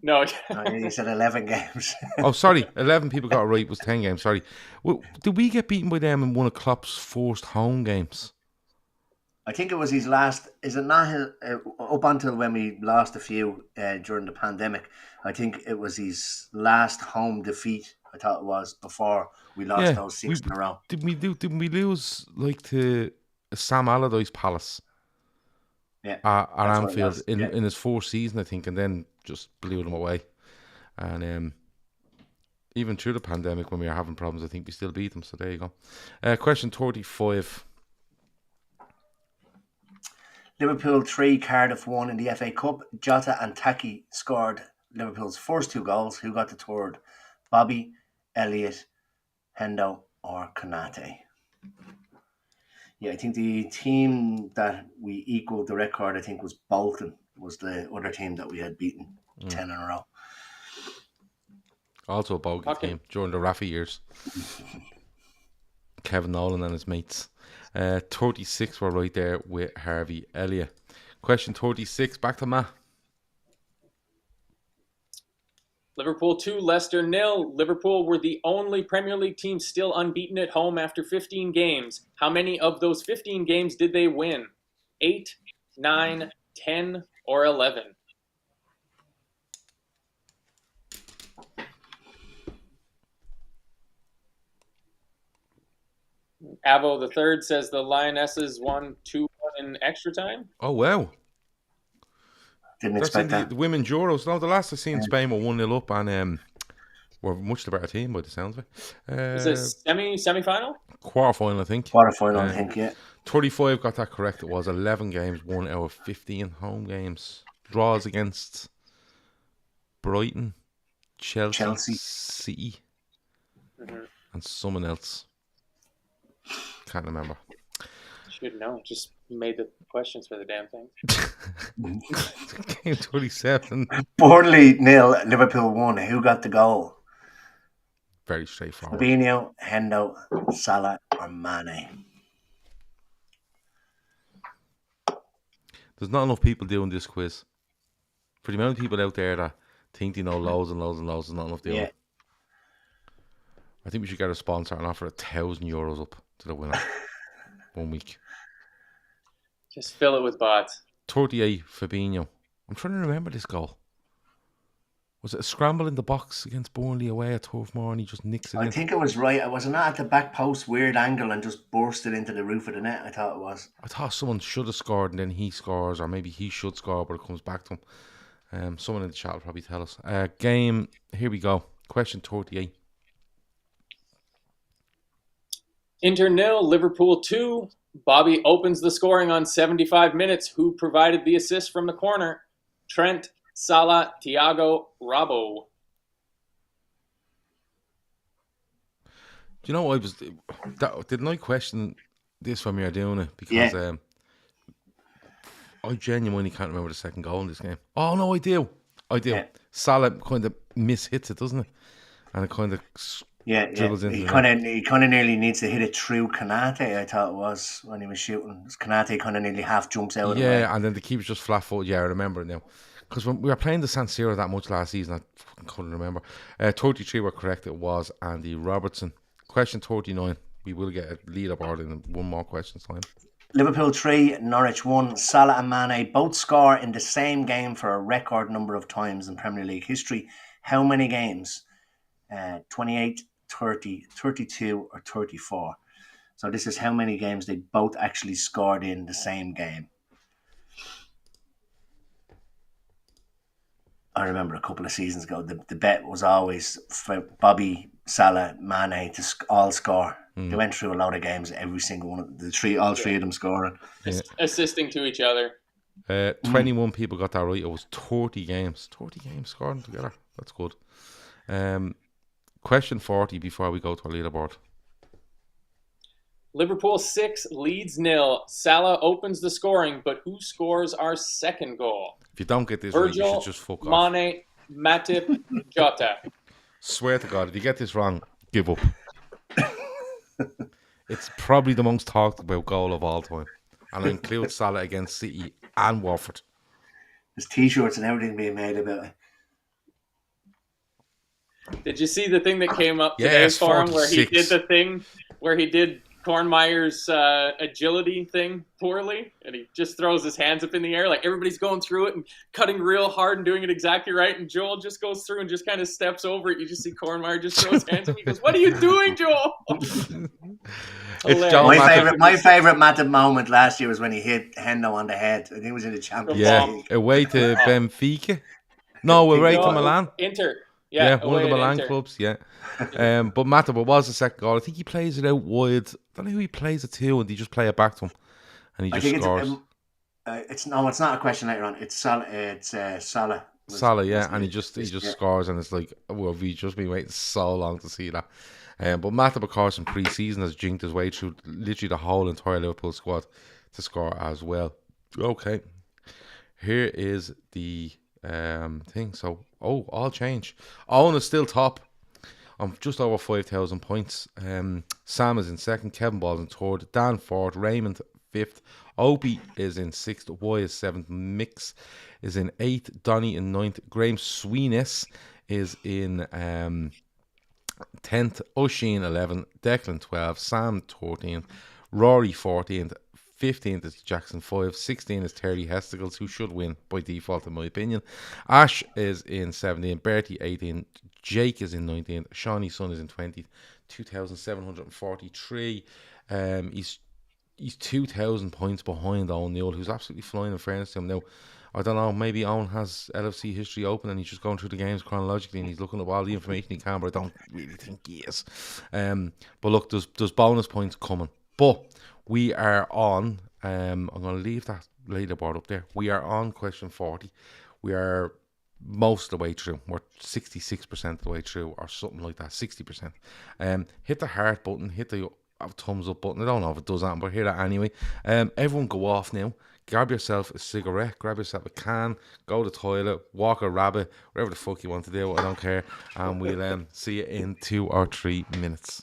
No. You said 11 games. Oh, sorry. 11 people got it right. It was 10 games. Sorry. Well, did we get beaten by them in one of Klopp's forced home games? I think it was his last. Is it not up until when we lost a few during the pandemic? I think it was his last home defeat. I thought it was before we lost those 6 in a row. Didn't we lose like to Sam Allardyce Palace? Yeah, at Anfield in his 4th season, I think, and then just blew them away. And even through the pandemic, when we were having problems, I think we still beat them. So there you go. Question 35. Liverpool 3, Cardiff 1 in the FA Cup. Jota and Taki scored Liverpool's first 2 goals. Who got the third? Bobby, Elliott, Hendo, or Konate? Yeah, I think the team that we equaled the record, I think, was Bolton, was the other team that we had beaten 10 in a row. Also a bogey team during the Rafa years. Kevin Nolan and his mates. 36 were right there with Harvey Elliott. Question 36, back to Matt. Liverpool 2, Leicester 0. Liverpool were the only Premier League team still unbeaten at home after 15 games. How many of those 15 games did they win? 8, 9, 10, or 11? Avo the third says the Lionesses won 2-1 in extra time. Oh, wow. Didn't That's in expect that. the women's Euros. No, the last I seen Spain were 1-0 up and were much the better team by the sounds of it. Is it semi-final? Quarter-final, I think. Quarter-final, I think, yeah. 35 got that correct. It was 11 games, 1 out of 15 home games. Draws against Brighton, Chelsea. City, and someone else. Can't remember. Should know. Just made the questions for the damn thing. Game 27. Burnley 0, Liverpool 1. Who got the goal? Very straightforward. Fabinho, Hendo, Salah, or Mane? There's not enough people doing this quiz. For the amount of people out there that think they know loads and loads and loads, there's not enough doing it. I think we should get a sponsor and offer €1,000 up to the winner 1 week. Just fill it with bots. 38, Fabinho. I'm trying to remember this goal. Was it a scramble in the box against Burnley away at Turf Moor and he just nicks it in? I think it was right. I was not at the back post, weird angle, and just bursted into the roof of the net. I thought it was. I thought someone should have scored and then he scores, or maybe he should score, but it comes back to him. Someone in the chat will probably tell us. Game, here we go. Question 38. Inter 0, Liverpool 2. Bobby opens the scoring on 75 minutes. Who provided the assist from the corner? Trent, Salah, Thiago, Robbo. Do you know what didn't I question this when we were doing it? Because I genuinely can't remember the second goal in this game. Oh no, I do. Yeah. Salah kind of mishits it, doesn't it? And it kind of dribbles into he kind of nearly needs to hit it through Kanate. I thought it was when he was shooting. Kanate kind of nearly half jumps out. Yeah, and then the keeper's just flat footed. Yeah, I remember it now. Because when we were playing the San Siro that much last season, I couldn't remember. 33 were correct. It was Andy Robertson. Question 39. We will get a leaderboard in one more question's time. Liverpool 3, Norwich 1. Salah and Mane both score in the same game for a record number of times in Premier League history. How many games? 28, 30, 32 or 34. So this is how many games they both actually scored in the same game. I remember a couple of seasons ago, the bet was always for Bobby, Salah, Mane to all score. They went through a lot of games, every single one of all three of them scoring. Assisting to each other. 21 people got that right. It was 30 games. 30 games scoring together. That's good. Question 40 before we go to our leaderboard. Liverpool 6, Leeds 0. Salah opens the scoring, but who scores our second goal? If you don't get this Virgil, right, you should just fuck off. Mane, Matip, Jota. Swear to God, if you get this wrong, give up. It's probably the most talked about goal of all time. And I include Salah against City and Watford. There's t-shirts and everything being made about it. Did you see the thing that came up today for him where he did the thing where he did Kornmeier's agility thing poorly, and he just throws his hands up in the air like everybody's going through it and cutting real hard and doing it exactly right, and Joel just goes through and just kind of steps over it. You just see Kornmeier just throw his hands up. He goes, "What are you doing, Joel?" My favorite Matip moment last year was when he hit Hendo on the head. I think it was in the Champions League. Away to Benfica. No, away to Milan. Inter. Yeah, one of the Milan clubs, But Matip was the second goal. I think he plays it out wide. I don't know who he plays it to, and they just play it back to him. And he just scores. It's not a question later on. It's Salah. Salah, and he just scores, and it's like, well, we've just been waiting so long to see that. But Matip, of course, in pre-season has jinked his way through literally the whole entire Liverpool squad to score as well. Okay, here is the thing. So, all change. Owen is still top. I'm just over 5,000 points. Sam is in second. Kevin Ball's in third. Dan fourth. Raymond fifth. Opie is in sixth. Y is seventh. Mix is in eighth. Donny in ninth. Graham Sweeness is in 10th. Oisin 11th. Declan 12th. Sam 13th. Rory 14th. 15th is Jackson 5. 16th is Terry Hestigals, who should win by default, in my opinion. Ash is in 17th. Bertie 18th. Jake is in 19th. Shawnee's son is in 20th. 2,743. he's 2,000 points behind Owen Newell, who's absolutely flying in fairness to him. Now, I don't know, maybe Owen has LFC history open and he's just going through the games chronologically and he's looking at all the information he can, but I don't really think he is. But look, there's bonus points coming. But we are on, I'm going to leave that leaderboard up there. We are on question 40. We are most of the way through. We're 66% of the way through, or something like that, 60%. Hit the heart button, hit the thumbs up button. I don't know if it does that, but hit that anyway. Everyone go off now. Grab yourself a cigarette, grab yourself a can, go to the toilet, walk a rabbit, whatever the fuck you want to do, I don't care. And we'll see you in 2 or 3 minutes.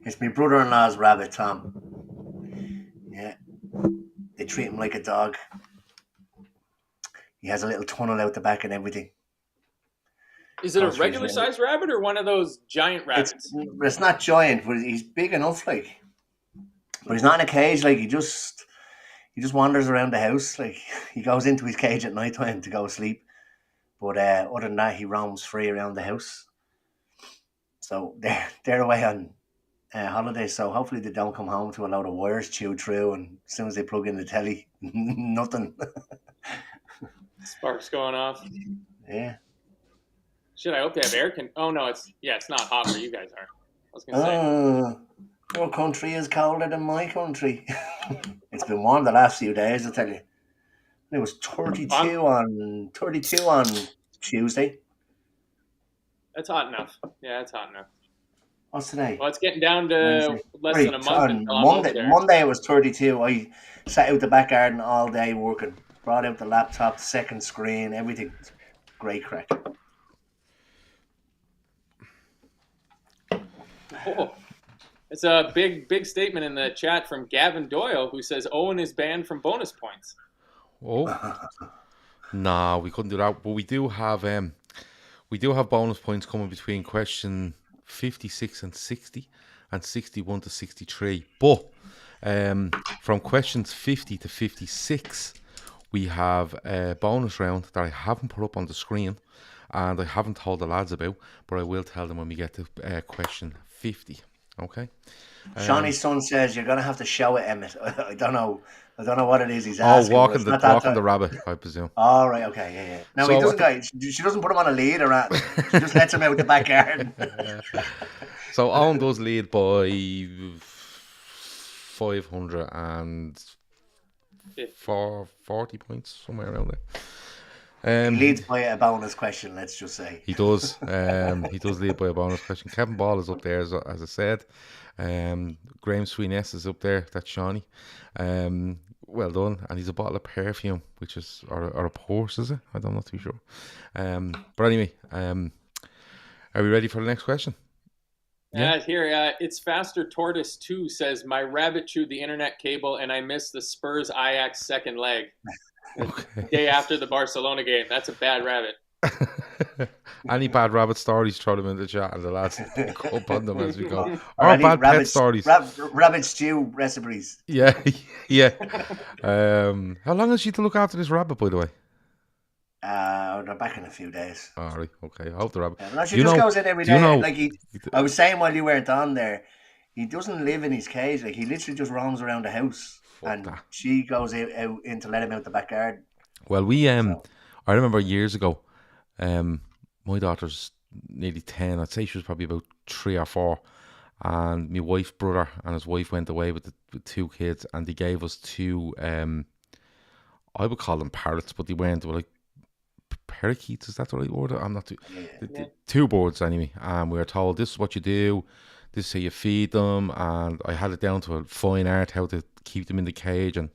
It's my brother-in-law's rabbit, Tom. Yeah. They treat him like a dog. He has a little tunnel out the back and everything. Is it a regular sized rabbit or one of those giant rabbits? It's not giant, but he's big enough, like. But he's not in a cage, like he just wanders around the house. Like he goes into his cage at night time to go sleep. But other than that, he roams free around the house. So they're away on holidays. So hopefully they don't come home to a load of wires chewed through, and as soon as they plug in the telly, nothing. Sparks going off. Yeah. Shit, I hope they have air oh no, it's not hot where you guys are. I was gonna say. Your country is colder than my country. It's been warm the last few days, I tell you. It was 32 on Tuesday. That's hot enough. Yeah, that's hot enough. What's today? Well, it's getting down to less than a month. Monday it was 32. I sat out the back garden all day working. Brought out the laptop, second screen, everything. Great crack. Oh, it's a big statement in the chat from Gavin Doyle, who says Owen is banned from bonus points. Oh, nah, we couldn't do that. But we do have bonus points coming between question 56 and 60, and 61 to 63. But from questions 50 to 56, we have a bonus round that I haven't put up on the screen, and I haven't told the lads about, but I will tell them when we get to question 50. Okay. Shawnee's son says you're gonna have to show it, Emmet. I don't know what it is he's asking. Walking the rabbit, I presume. Oh, right, okay, yeah. No, he doesn't. She doesn't put him on a lead or anything. She just lets him out the back garden. So Owen does lead by 540 points, somewhere around there. He leads by a bonus question, let's just say. He does. He does lead by a bonus question. Kevin Ball is up there, as I said. Graham Sweetness is up there. That's Shawnee. Well done. And he's a bottle of perfume, which is or a Porsche, is it? I'm not too sure. But anyway, are we ready for the next question? Yeah. Here, it's Faster Tortoise 2 says, my rabbit chewed the internet cable and I missed the Spurs Ajax second leg. Okay. The day after the Barcelona game. That's a bad rabbit. Any bad rabbit stories, throw them in the chat and the lads pick up on them as we go. Or Or any bad pet stories. rabbit stew recipes. Yeah, yeah. How long is she to look after this rabbit, by the way? They're back in a few days. All right, okay. I hope the rabbit. Yeah, she just goes in every day. Like I was saying while you weren't on there, he doesn't live in his cage. Like he literally just roams around the house, she goes out in to let him out the back garden. Well, I remember years ago, my daughter's nearly 10. I'd say she was probably about 3 or 4. And my wife's brother and his wife went away with 2 kids, and they gave us 2, I would call them parrots, but they weren't. They were like parakeets, is that the right word? I'm not too... Yeah. 2 birds anyway, and we were told this is what you do, this is how you feed them, and I had it down to a fine art how to keep them in the cage and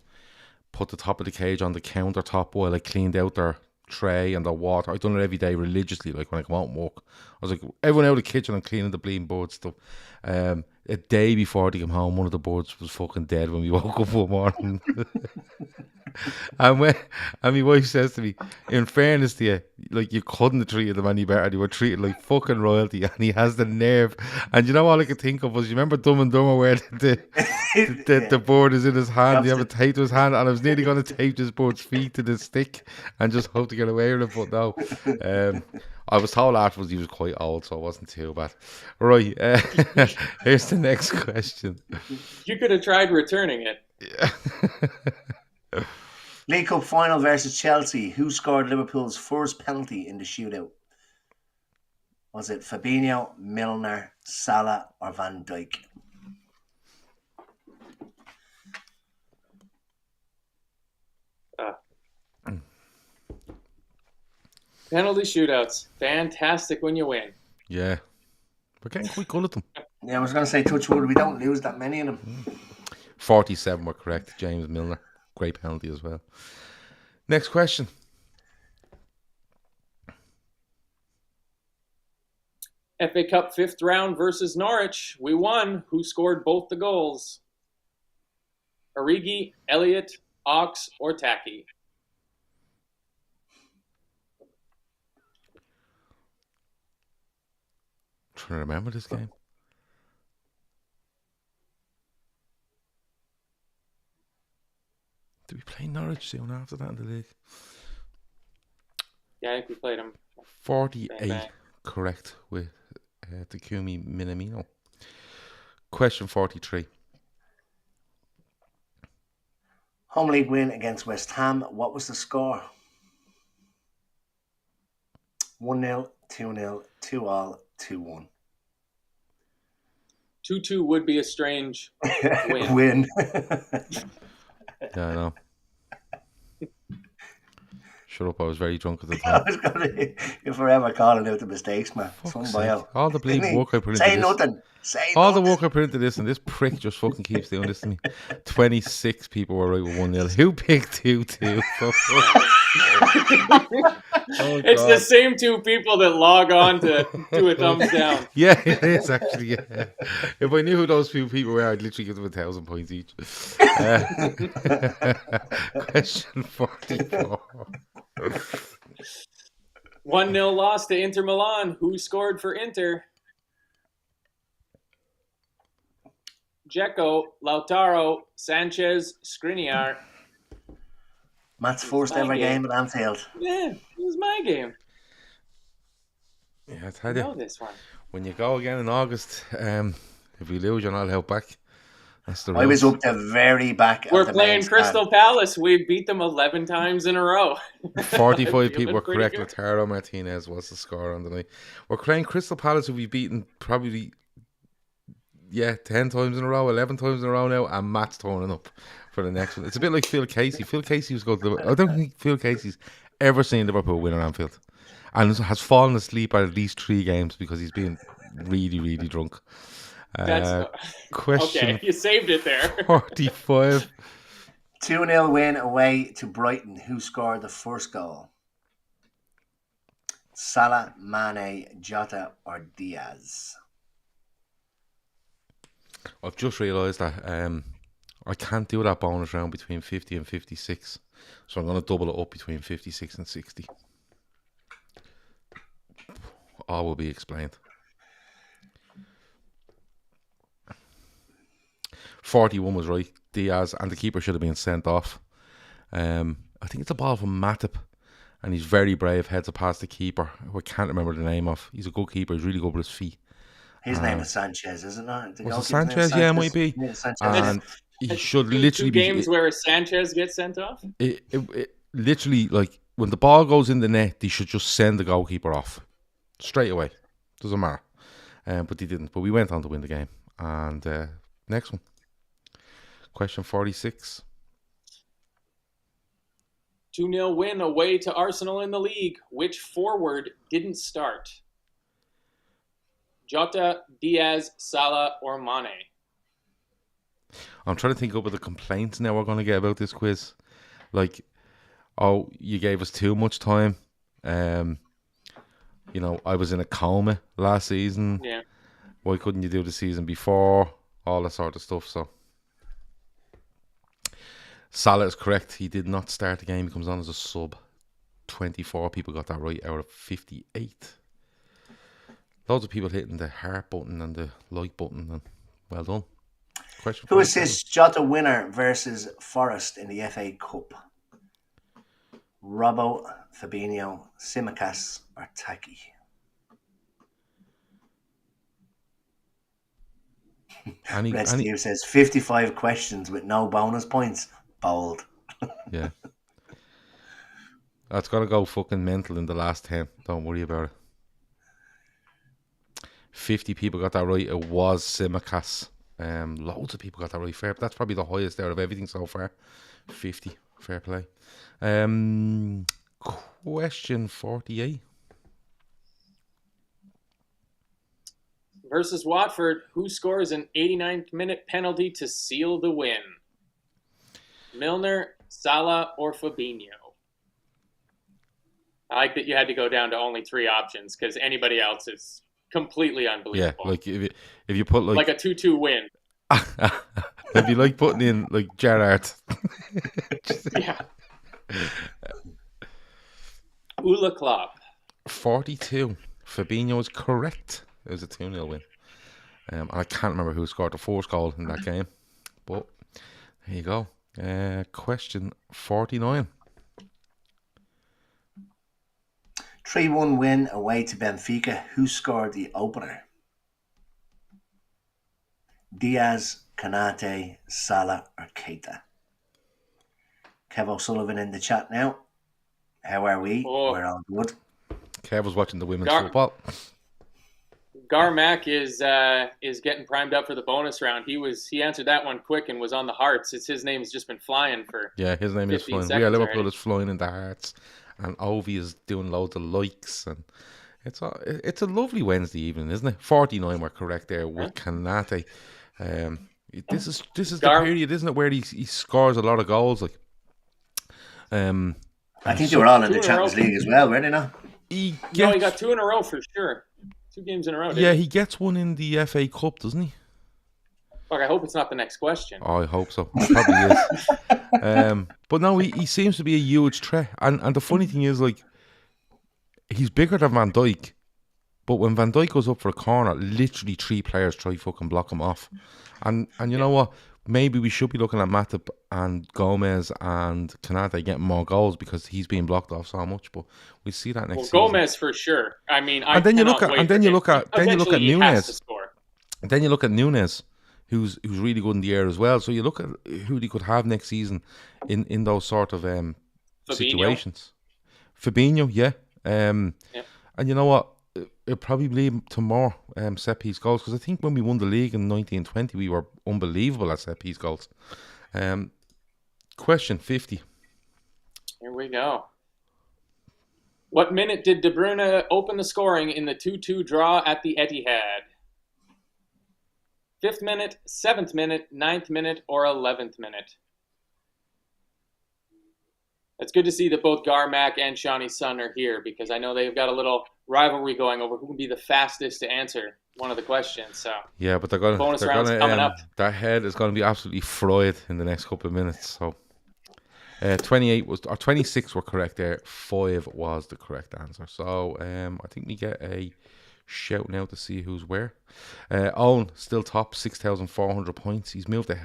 put the top of the cage on the countertop while I cleaned out their tray and their water. I've done it every day religiously, like when I come out and walk. I was like, everyone out of the kitchen, I'm cleaning the bleeding bird stuff. A day before they came home, one of the birds was fucking dead when we woke up one morning. and my wife says to me, in fairness to you, like you couldn't have treated them any better. They were treated like fucking royalty, and he has the nerve. And you know all I could think of was, you remember Dumb and Dumber where the board is in his hand, you have it taped to his hand, and I was nearly going to tape this board's feet to the stick and just hope to get away with it, but no. I was told afterwards he was quite old, so it wasn't too bad. Right, here's the next question. You could have tried returning it. Yeah. League Cup final versus Chelsea. Who scored Liverpool's first penalty in the shootout? Was it Fabinho, Milner, Salah, or Van Dijk? Penalty shootouts. Fantastic when you win. Yeah. We're getting quite good at them. Yeah, I was going to say, touch wood, we don't lose that many of them. 47 were correct. James Milner. Great penalty as well. Next question. FA Cup 5th round versus Norwich. We won. Who scored both the goals? Origi, Elliott, Ox, or Taki? Trying to remember this game. Did we play Norwich soon after that in the league? Yeah, I think we played them. 48 correct with Takumi Minamino. Question 43. Home league win against West Ham. What was the score? 1-0, 2-0, 2-2, 2-1. 2-2 would be a strange win. Win. Yeah, I know. Shut up, I was very drunk at the I time. was going to... You're forever calling out the mistakes, man. Fuck's sake. All the bleeding work I put into Say this. nothing. Say All nothing. the work I put into this, and this prick just fucking keeps doing this to me. 26 people were right with 1-0. Who picked 2-2? It's the same 2 people that log on to do a thumbs down. Yeah, it is actually. Yeah. If I knew who those few people were, I'd literally give them 1,000 points each. Question 44. 1-0 loss to Inter Milan. Who scored for Inter? Dzeko, Lautaro, Sanchez, Skriniar. Matt's first ever game at Anfield. Yeah, it was my game. Yeah, I tell I know you, this one. when you go again in August, if we lose, you're not help back. That's the I was rules. up the very back. We're of the playing main Crystal stand. Palace. We beat them 11 times in a row. 45 people were Feeling correct. pretty good. Lautaro Martinez was the score on the night. We're playing Crystal Palace, who we've beaten probably 10 times in a row, 11 times in a row now, and Matt's turning up for the next one. It's a bit like Phil Casey. Phil Casey was going to I don't think Phil Casey's ever seen Liverpool win at Anfield, and has fallen asleep at least 3 games because he's been really, really drunk. That's Question okay. You saved it there. 45. 2-0 win away to Brighton. Who scored the first goal? Salah, Mane, Jota, or Diaz? I've just realised that I can't do that bonus round between 50 and 56, so I'm going to double it up between 56 and 60. All will be explained. 41 was right. Diaz, and the keeper should have been sent off. I think it's a ball from Matip, and he's very brave, heads it past the keeper, who I can't remember the name of. He's a good keeper, he's really good with his feet. His name is Sanchez, isn't it? Was it Sanchez? Yeah, it might be. Yeah, Sanchez. And he should two literally be... games where Sanchez gets sent off? It literally, like, when the ball goes in the net, they should just send the goalkeeper off. Straight away. Doesn't matter. But they didn't. But we went on to win the game. And next one. Question 46. 2-0 win away to Arsenal in the league. Which forward didn't start? Jota, Diaz, Salah, or Mane? I'm trying to think up of the complaints now we're going to get about this quiz. Like, oh, you gave us too much time. You know, I was in a coma last season. Yeah. Why couldn't you do the season before? All that sort of stuff. So, Salah is correct. He did not start the game. He comes on as a sub. 24 people got that right out of 58. Loads of people hitting the heart button and the like button. And well done. Question. Who assists Jota winner versus Forest in the FA Cup? Robbo, Fabinho, Tsimikas, or Taki? Red Steve says 55 questions with no bonus points. Bold. Yeah. That's going to go fucking mental in the last 10. Don't worry about it. 50 people got that right. It was Tsimikas. Loads of people got that right. Fair. That's probably the highest out of everything so far. 50. Fair play. Question 48. Versus Watford, who scores an 89th minute penalty to seal the win? Milner, Salah, or Fabinho? I like that you had to go down to only 3 options because anybody else is completely unbelievable. Yeah, like if you put like a 2-2 win. It'd be like putting in like Gerrard. Yeah. Ula Klopp. 42. Fabinho is correct. It was a 2-0 win. I can't remember who scored the first goal in that game. But there you go. Question 49. 3-1 win away to Benfica. Who scored the opener? Diaz, Kanate, Salah, or Keita? Kev O'Sullivan in the chat now. How are we? Oh. We're all good. Kev was watching the women's football. Garmack is getting primed up for the bonus round. He answered that one quick and was on the hearts. His name's just been flying for. Yeah, his name is flying. Yeah, Liverpool is flying in the hearts, and Ovi is doing loads of likes, and it's a lovely Wednesday evening, isn't it? 49 were correct there with Kanate. This is the period, isn't it, where he scores a lot of goals. Like, I think they were all in the Champions League as well, weren't they? Not? He got 2 in a row for sure. 2 games in a row. Yeah, he gets one in the FA Cup, doesn't he? Fuck, I hope it's not the next question. Oh, I hope so. It probably is. But no, he seems to be a huge threat. And the funny thing is, like, he's bigger than Van Dijk. But when Van Dijk goes up for a corner, literally 3 players try fucking block him off. And you know what? Maybe we should be looking at Matip and Gomez and Kanate getting more goals because he's being blocked off so much. But we see that next season. Gomez for sure. I mean, and then you look at Nunes. And then you look at Nunes, who's really good in the air as well. So you look at who they could have next season in those sort of situations. Fabinho, yeah. And you know what? It'll probably lead to more set piece goals because I think when we won the league in 1920, we were unbelievable at set piece goals. Question 50. Here we go. What minute did De Bruyne open the scoring in the 2-2 draw at the Etihad? 5th minute, 7th minute, 9th minute, or 11th minute? It's good to see that both Garmack and Shawnee's son are here because I know they've got a little rivalry going over who can be the fastest to answer one of the questions. So yeah, but they're gonna coming up. Their head is going to be absolutely fried in the next couple of minutes. So 26 were correct there. 5 was the correct answer. So I think we get a shouting out to see who's where. Owen still top, 6,400 points. He's moved a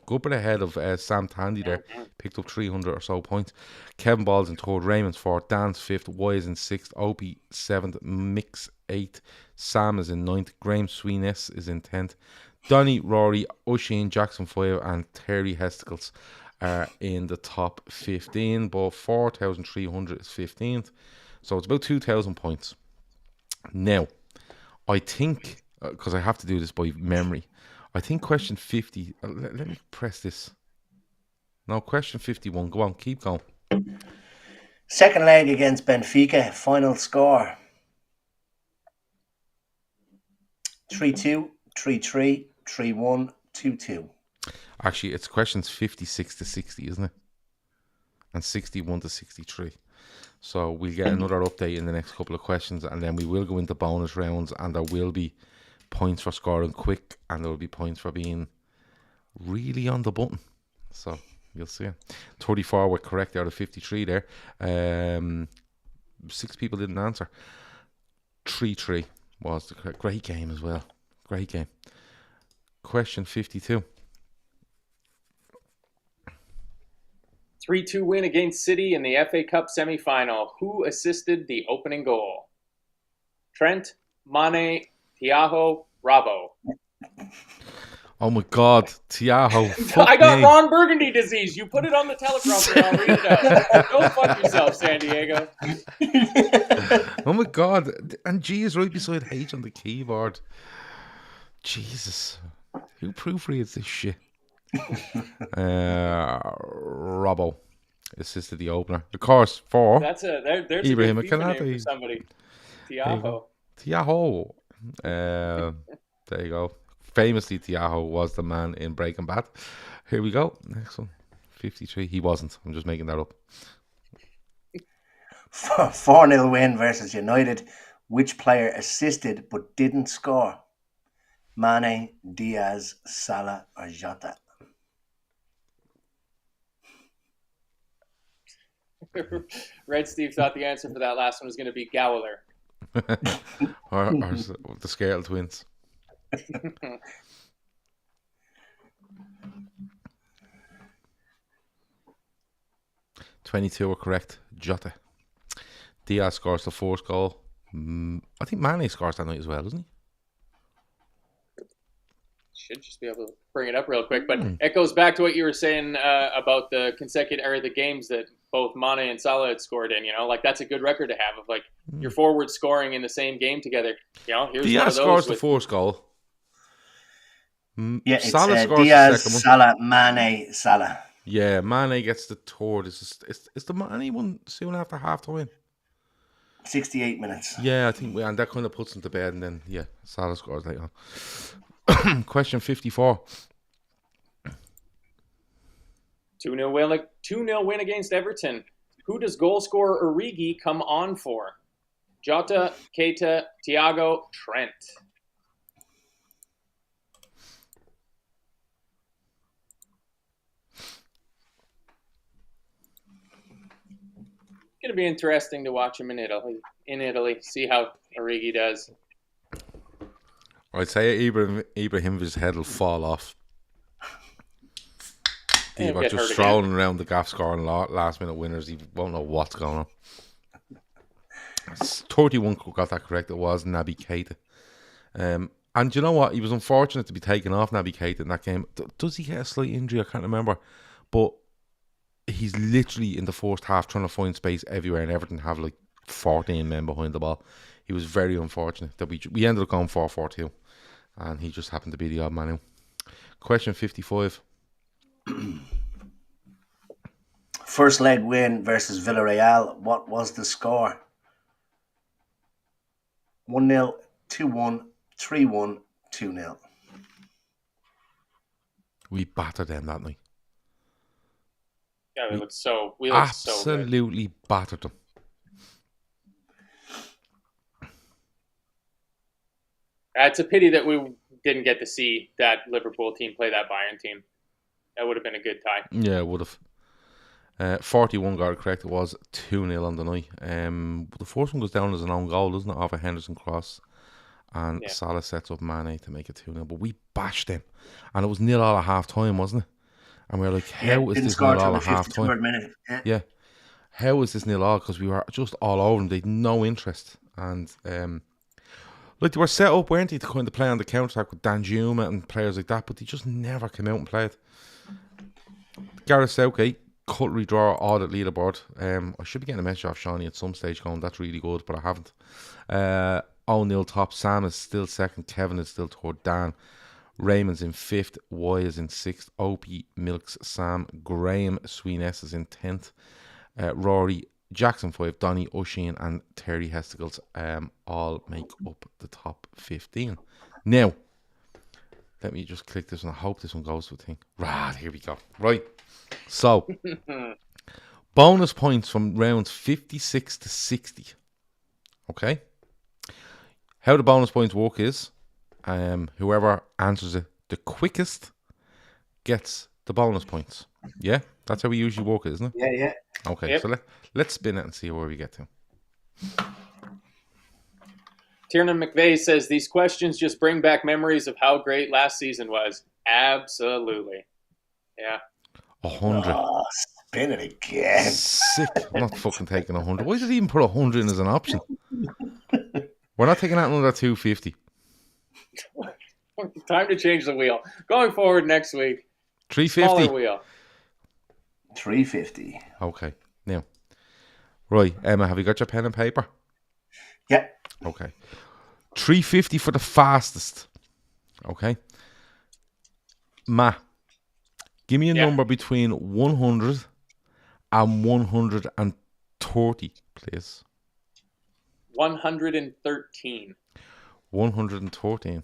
good bit ahead of Sam Tandy there. Picked up 300 or so points. Kevin Ball's in third, Raymond's fourth, Dan's fifth, Y is in sixth, Opie seventh, Mix eighth, Sam is in ninth, Graham Sweeness is in 10th, Donny, Rory, Oisin, Jackson 5 and Terry Hesticles are in the top 15, but 4,300 is 15th, so it's about 2,000 points. Now, I think, because I have to do this by memory, I think question 50, let me press this. No, question 51, go on, keep going. Second leg against Benfica, final score 3-2, 3-3, 3-1, 2-2. Actually, it's questions 56 to 60, isn't it? And 61 to 63. So we'll get another update in the next couple of questions, and then we will go into bonus rounds, and there will be points for scoring quick, and there will be points for being really on the button. So you'll see. 34 were correct out of 53 there. 6 people didn't answer. 3-3 was the correct. Great game as well. Great game. Question 52. 3-2 win against City in the FA Cup semi-final. Who assisted the opening goal? Trent, Mane, Thiago, Bravo. Oh my God, Thiago. I got Ron Burgundy disease. You put it on the teleprompter. I'll read it out. Go fuck yourself, San Diego. Oh my God. And G is right beside H on the keyboard. Jesus. Who proofreads this shit? Robbo assisted the opener. Of course, for there's a Ibrahim good FIFA name Kanate. for somebody. Thiago. There you go. Famously, Thiago was the man in Breaking Bad. Here we go. Next one. 53. He wasn't. I'm just making that up. 4-0 win versus United. Which player assisted but didn't score? Mane, Diaz, Salah, or Jota? Red Steve thought the answer for that last one was going to be Gowler. or the Scale Twins. 22 were correct. Jota. Diaz scores the fourth goal. I think Mane scores that night as well, doesn't he? Should just be able to bring it up real quick, but it goes back to what you were saying about the the games that both Mane and Salah had scored in. You know, like that's a good record to have of like your forward scoring in the same game together. You know, here's Diaz one of those scores with the fourth goal. Yeah, it's Salah scores Diaz, the second one. Salah, Mane, Salah. Yeah, Mane gets the third. Is the Mane one soon after half time? 68 minutes. Yeah, I think, and that kind of puts him to bed, and then yeah, Salah scores later on. Question 54. 2-0 win against Everton. Who does goal scorer Origi come on for? Jota, Keita, Thiago, Trent. It's going to be interesting to watch him in Italy, see how Origi does. I'd say Ibrahimovich's head will fall off. He was just strolling around the gaff scoring last minute winners. He won't know what's going on. 31 got that correct. It was Naby Keita. And you know what? He was unfortunate to be taken off Naby Keita in that game. Does he get a slight injury? I can't remember. But he's literally in the first half trying to find space everywhere, and Everton have like 14 men behind the ball. He was very unfortunate that we ended up going 4-4-2, and he just happened to be the odd man out. Question 55. First leg win versus Villarreal. What was the score? 1-0, 2-1, 3-1, 2-0. We battered them that night. Yeah, we looked so good. Absolutely battered them. It's a pity that we didn't get to see that Liverpool team play that Bayern team. That would have been a good tie. Yeah, it would have. 41 got it correct. It was 2-0 on the night. The first one goes down as an own goal, doesn't it? Off a Henderson cross. and Salah sets up Mane to make it 2-0. But we bashed them, and it was 0-0 at half time, wasn't it? And we were like, how is this 0-0 at half time? Minute. Yeah. How is this 0-0? Because we were just all over them. They had no interest. And like they were set up, weren't they, to kind of play on the counter-attack with Danjuma and players like that, but they just never came out and played. Gareth Southgate, cutlery drawer, audit leaderboard. I should be getting a message off Shawnee at some stage going, that's really good, but I haven't. O'Neill top, Sam is still second, Kevin is still third, Dan. Raymond's in 5th, Y is in 6th, Opie milks Sam, Graham Sweeness is in 10th, Rory, Jackson 5, Donny, O'Sheen and Terry Hestigals all make up the top 15. Now, let me just click this one. I hope this one goes to a thing. Right, here we go. Right, so bonus points from rounds 56 to 60. Okay, how the bonus points work is whoever answers it the quickest gets the bonus points. Yeah, that's how we usually work it, isn't it? Yeah. Okay, so let's spin it and see where we get to. Tiernan McVeigh says these questions just bring back memories of how great last season was. Absolutely. Yeah. 100. Oh, spin it again. Sick. I'm not fucking taking 100. Why did he even put 100 in as an option? We're not taking out another 250. Time to change the wheel. Going forward next week. 350. Smaller wheel. 350. Okay. Now, right, Emma, have you got your pen and paper? Yeah. Okay. 350 for the fastest. Okay. Ma, give me a number between 100 and 130, please. 113. 113.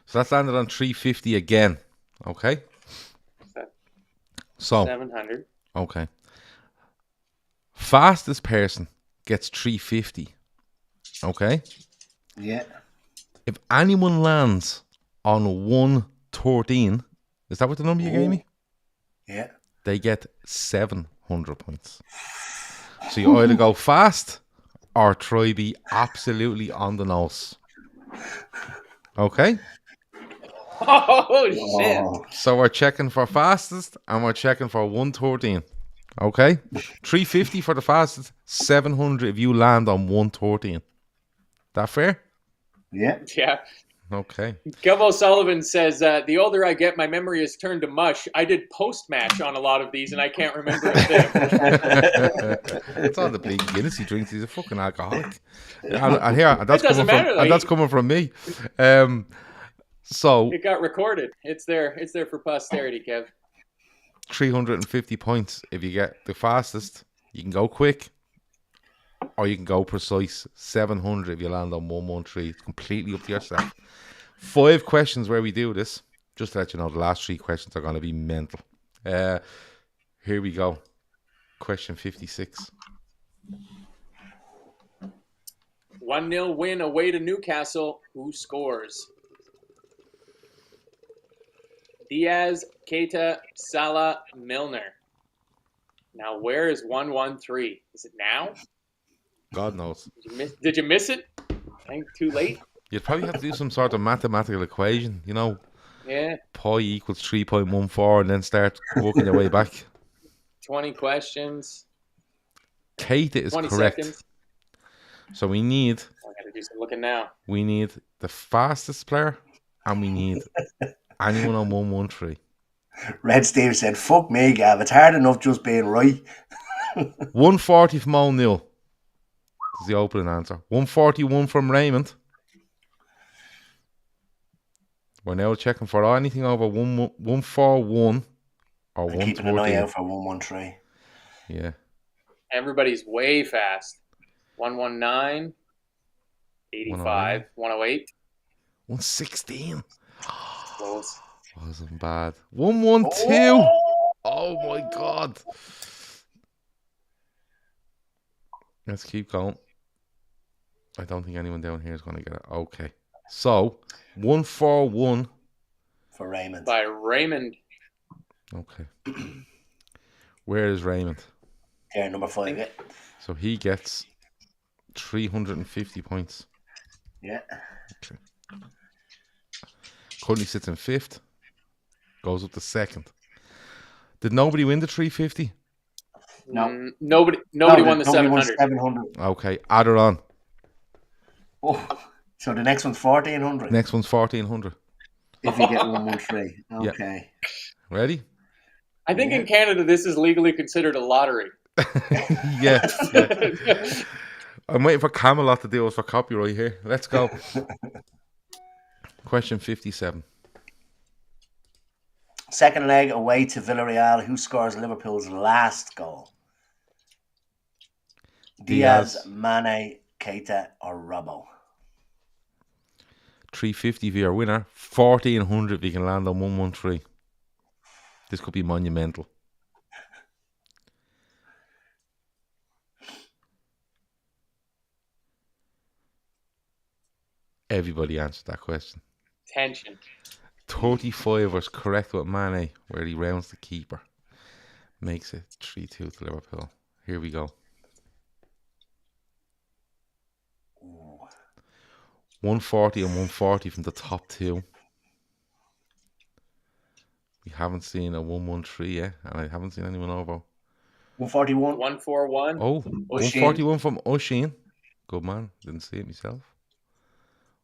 So that's landed on 350 again. Okay. So 700. Okay. Fastest person gets 350. Okay. Yeah. If anyone lands on 113, is that what the number you gave me? Yeah. They get 700 points. So you either go fast or try be absolutely on the nose. Okay? Oh, shit. So we're checking for fastest and we're checking for 113. Okay? 350 for the fastest, 700 if you land on 113. That fair? Yeah. Yeah. Okay. Kev O'Sullivan says, the older I get, my memory has turned to mush. I did post-match on a lot of these, and I can't remember a thing. It's all the big Guinness he drinks. He's a fucking alcoholic. And here, that's coming from me. So it got recorded. It's there for posterity, Kev. 350 points. If you get the fastest, you can go quick. Or you can go precise. 700 if you land on 113. It's completely up to yourself. 5 questions where we do this. Just to let you know, the last 3 questions are going to be mental. Here we go. Question 56. 1-0 win away to Newcastle. Who scores? Diaz, Keita, Salah, Milner. Now, where is 113? Is it now? God knows. Did you miss it? I think too late. You'd probably have to do some sort of mathematical equation, you know. Yeah. Pi equals 3.14 and then start working your way back. 20 questions. Keita is 20 correct. seconds. So we need... I gotta do some looking now. We need the fastest player and we need anyone on 113. Red Steve said, fuck me, Gav. It's hard enough just being right. 140 from O'Neill. Is the opening answer. 141 from Raymond. We're now checking for anything over 141 or 113. Keeping an eye out for 113. Yeah. Everybody's way fast. 119, 85, 108. 116. Close. Wasn't bad. 112. Oh my God. Let's keep going. I don't think anyone down here is going to get it. Okay. So, 141. For Raymond. By Raymond. Okay. Where is Raymond? Yeah, number 5. Yeah. So he gets 350 points. Yeah. Okay. Currently sits in 5th. Goes up to 2nd. Did nobody win the 350? No. Nobody No, won the nobody won 700. 700. Okay, add her on. Oh, so the next one's 1400. Next one's 1400. If you get 113. Yeah. Okay. Ready? I think in Canada this is legally considered a lottery. Yeah. I'm waiting for Camelot to deal with for copyright here. Let's go. Question 57. Second leg away to Villarreal. Who scores Liverpool's last goal? Diaz, Mane, Keita, or Robbo? 350 for your winner. 1400 if you can land on 113. This could be monumental. Everybody answered that question. Tension. 35 was correct with Mane, where he rounds the keeper. Makes it 3-2 to Liverpool. Here we go. 140 and 140 from the top two. We haven't seen a 113 yet, and I haven't seen anyone over. 141. 141. Oh, 141 from Oisin. Good man. Didn't see it myself.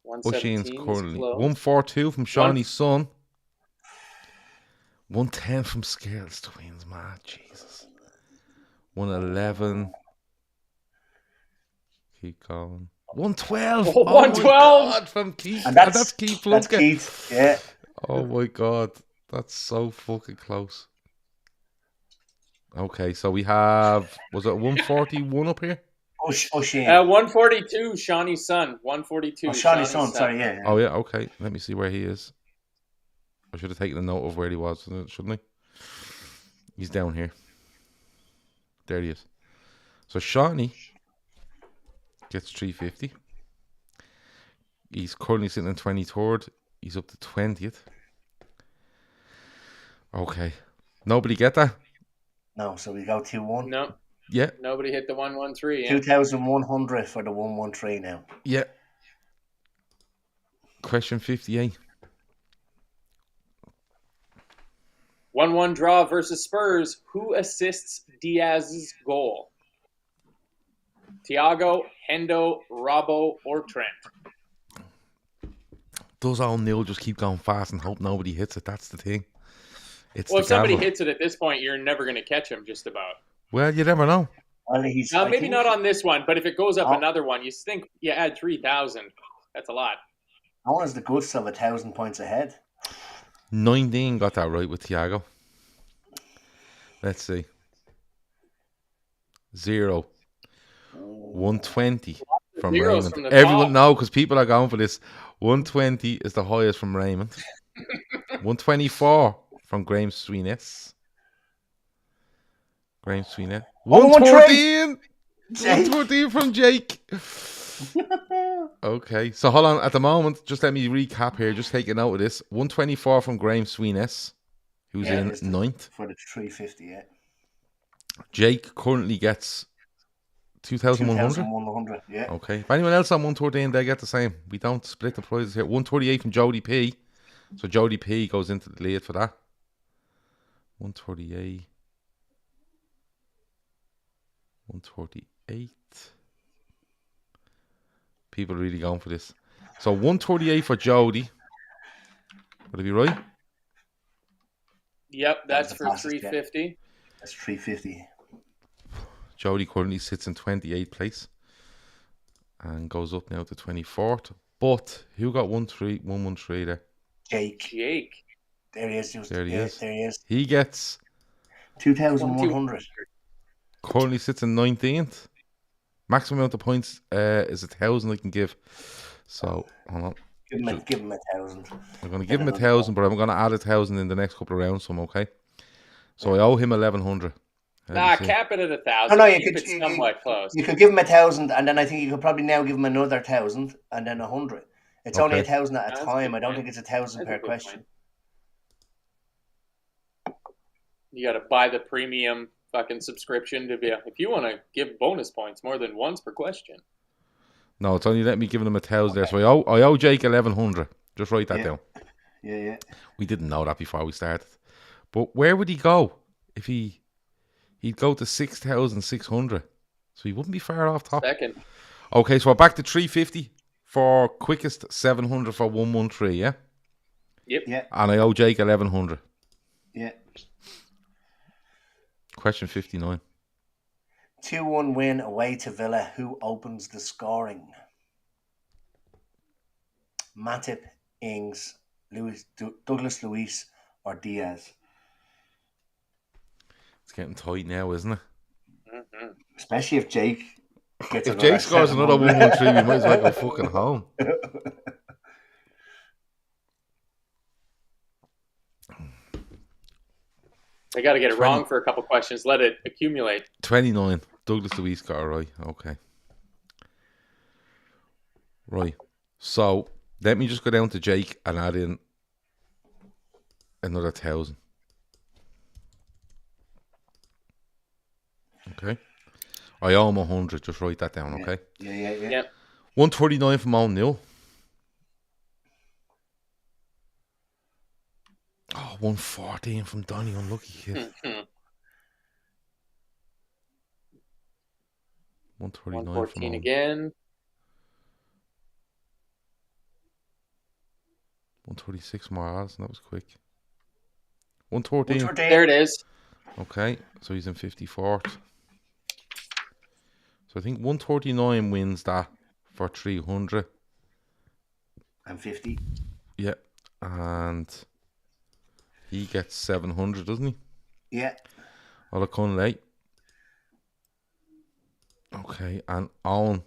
Oisin's 117 currently close. 142 from Shawnee's son. 110 from Scales Twins, man. Jesus. 111. Keep going. 112. Oh, 112. My God, from Keith. And That's Keith That's Plunkett. Keith. Yeah. Oh my God. That's so fucking close. Okay, so we have, was it 141 up here? Oisin. 142, Shawnee's son. 142. Oh, Shawnee's son. Sorry, yeah. Oh yeah, okay. Let me see where he is. I should have taken a note of where he was, shouldn't I? He's down here. There he is. So Shawnee gets 350. He's currently sitting in 23rd. He's up to 20th. Okay. Nobody get that? No, so we go 2-1. No. Yeah. Nobody hit the 113. 2,100 for the 113 now. Yeah. Question 58. 1-1 draw versus Spurs. Who assists Diaz's goal? Thiago, Hendo, Robbo, or Trent? Does O'Neill just keep going fast and hope nobody hits it? That's the thing. Well, if somebody hits it at this point, you're never going to catch him, just about. Well, you never know. Well, maybe not on this one, but if it goes up another one, you think you add 3,000. That's a lot. How is the guts of 1,000 points ahead? 19 got that right with Thiago. Let's see. 0. 120 from Zeros Raymond. from the Everyone top. know because people are going for this. 120 is the highest from Raymond. 124 from Graham Sweeness. Graham Sweeness. 113. 113 from Jake. Okay, so hold on. At the moment, just let me recap here. Just take a note of this. 124 from Graham Sweeness, who's in 9th. For the 350, yeah. Jake currently gets 2,100. 2,100, yeah. Okay. If anyone else on 113, they get the same. We don't split the prizes here. 138 from Jody P. So Jody P goes into the lead for that. 138. 138. People are really going for this. So 138 for Jody. Would it be right? Yep, that's for fastest, 350. Yeah. That's 350. Jody currently sits in 28th place and goes up now to 24th. But who got 113 there? Jake. There he is. There he is. There he is. He gets 2,100. Currently sits in 19th. Maximum amount of points is 1,000 I can give. So, hold on. Give him 1,000. I'm going to give him 1,000, but I'm going to add 1,000 in the next couple of rounds from, okay? So I owe him 1,100. Cap it at 1,000. No, Keep it somewhat close. You could give him 1,000, and then I think you could probably now give him another 1,000, and then 100. It's only 1,000 at a time. I don't think it's 1,000 per question. You got to buy the premium fucking subscription to be. If you want to give bonus points more than once per question. No, it's only let me give them a $1,000 there. So I owe Jake 1,100. Just write that down. Yeah. We didn't know that before we started. But where would he go if he'd go to 6,600? So he wouldn't be far off top. Second. Okay, so we're back to 350 for quickest, 700 for 113, yeah? Yep. Yeah. And I owe Jake 1,100. Yeah. Question 59. 2-1 win away to Villa. Who opens the scoring? Matip, Ings, Douglas Luiz, or Diaz? It's getting tight now, isn't it? Mm-hmm. Especially if Jake gets If Jake scores another 113, we might as well go fucking home. They got to get it wrong for a couple questions. Let it accumulate. 29. Douglas Luiz got it right. Okay. Right. So, let me just go down to Jake and add in another 1,000. Okay. I owe him 100. Just write that down, okay? Yeah. 139 from Owen Nil. Oh, 114 from Donny. Unlucky kid. 139 from 114 Owen. again. 136 Morales. That was quick. 113. There it is. Okay, so he's in 54th. So I think 139 wins that for 300. And 50. Yeah, and he gets 700, doesn't he? Yeah. Olakunle. Okay, and Owen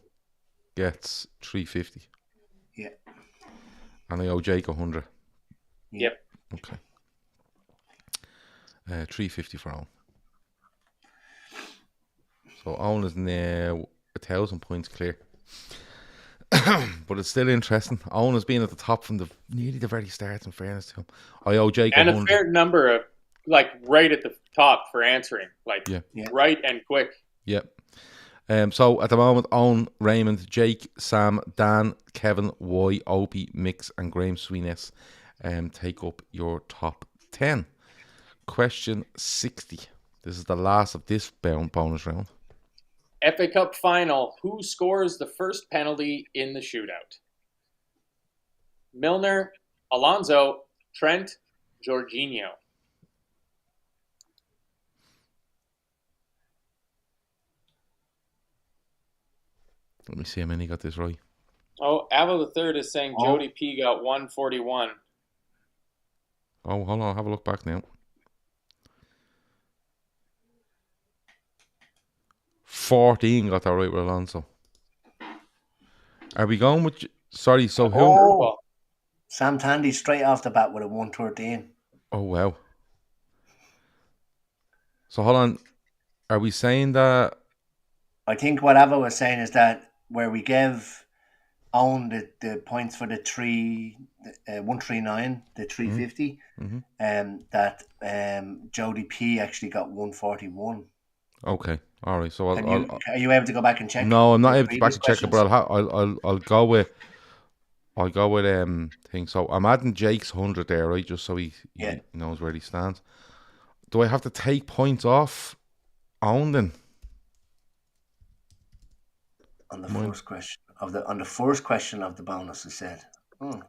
gets 350. Yeah. And I owe Jake 100. Yep. Okay. 350 for Owen. So Owen is now 1,000 points clear. But it's still interesting. Owen has been at the top from nearly the very start, in fairness to him. I owe Jake and 100. a fair number of, like, right at the top for answering. Like, right and quick. Yep. So at the moment, Owen, Raymond, Jake, Sam, Dan, Kevin, Y, Opie, Mix, and Graham Sweeness take up your top 10. Question 60. This is the last of this bonus round. FA Cup final. Who scores the first penalty in the shootout? Milner, Alonso, Trent, Jorginho. Let me see how many got this right. Oh, Avo the Third is saying Jody P got 141. Oh, hold on. I'll have a look back now. 14 got that right with Alonso. Are we going with... Sorry, so who... Oh, Sam Tandy straight off the bat with a 113. Oh, wow. So, hold on. Are we saying that... I think what Ava was saying is that where we gave Owen the points for the 139, the 350, that Jody P actually got 141. Okay, all right. So are you able to go back and check? No, I'm not able to back and check it, but I'll go with thing. So I'm adding Jake's 100 there, right? Just so he knows where he stands. Do I have to take points off Owen then? On the first question of the bonus, I said. Oh,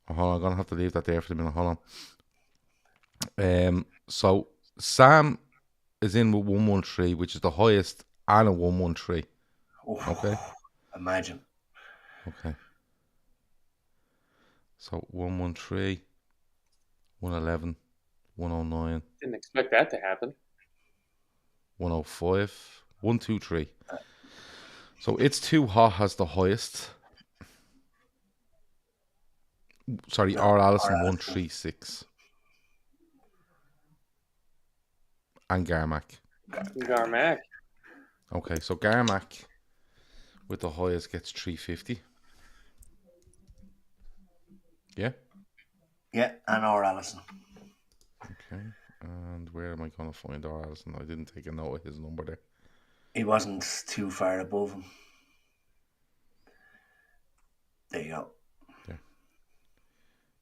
hold on, I'm gonna have to leave that there for a minute. Hold on. So Sam is in with 113, which is the highest, and a 113. Okay. Imagine. Okay. So 113, 111, 109. Didn't expect that to happen. 105, 123. So It's Too Hot has the highest. Sorry, R. Allison 136. And Garmac. Okay, so Garmac with the highest gets 350. Yeah? Yeah, and or Allison. Okay. And where am I going to find Allison? I didn't take a note of his number there. He wasn't too far above him. There you go. There.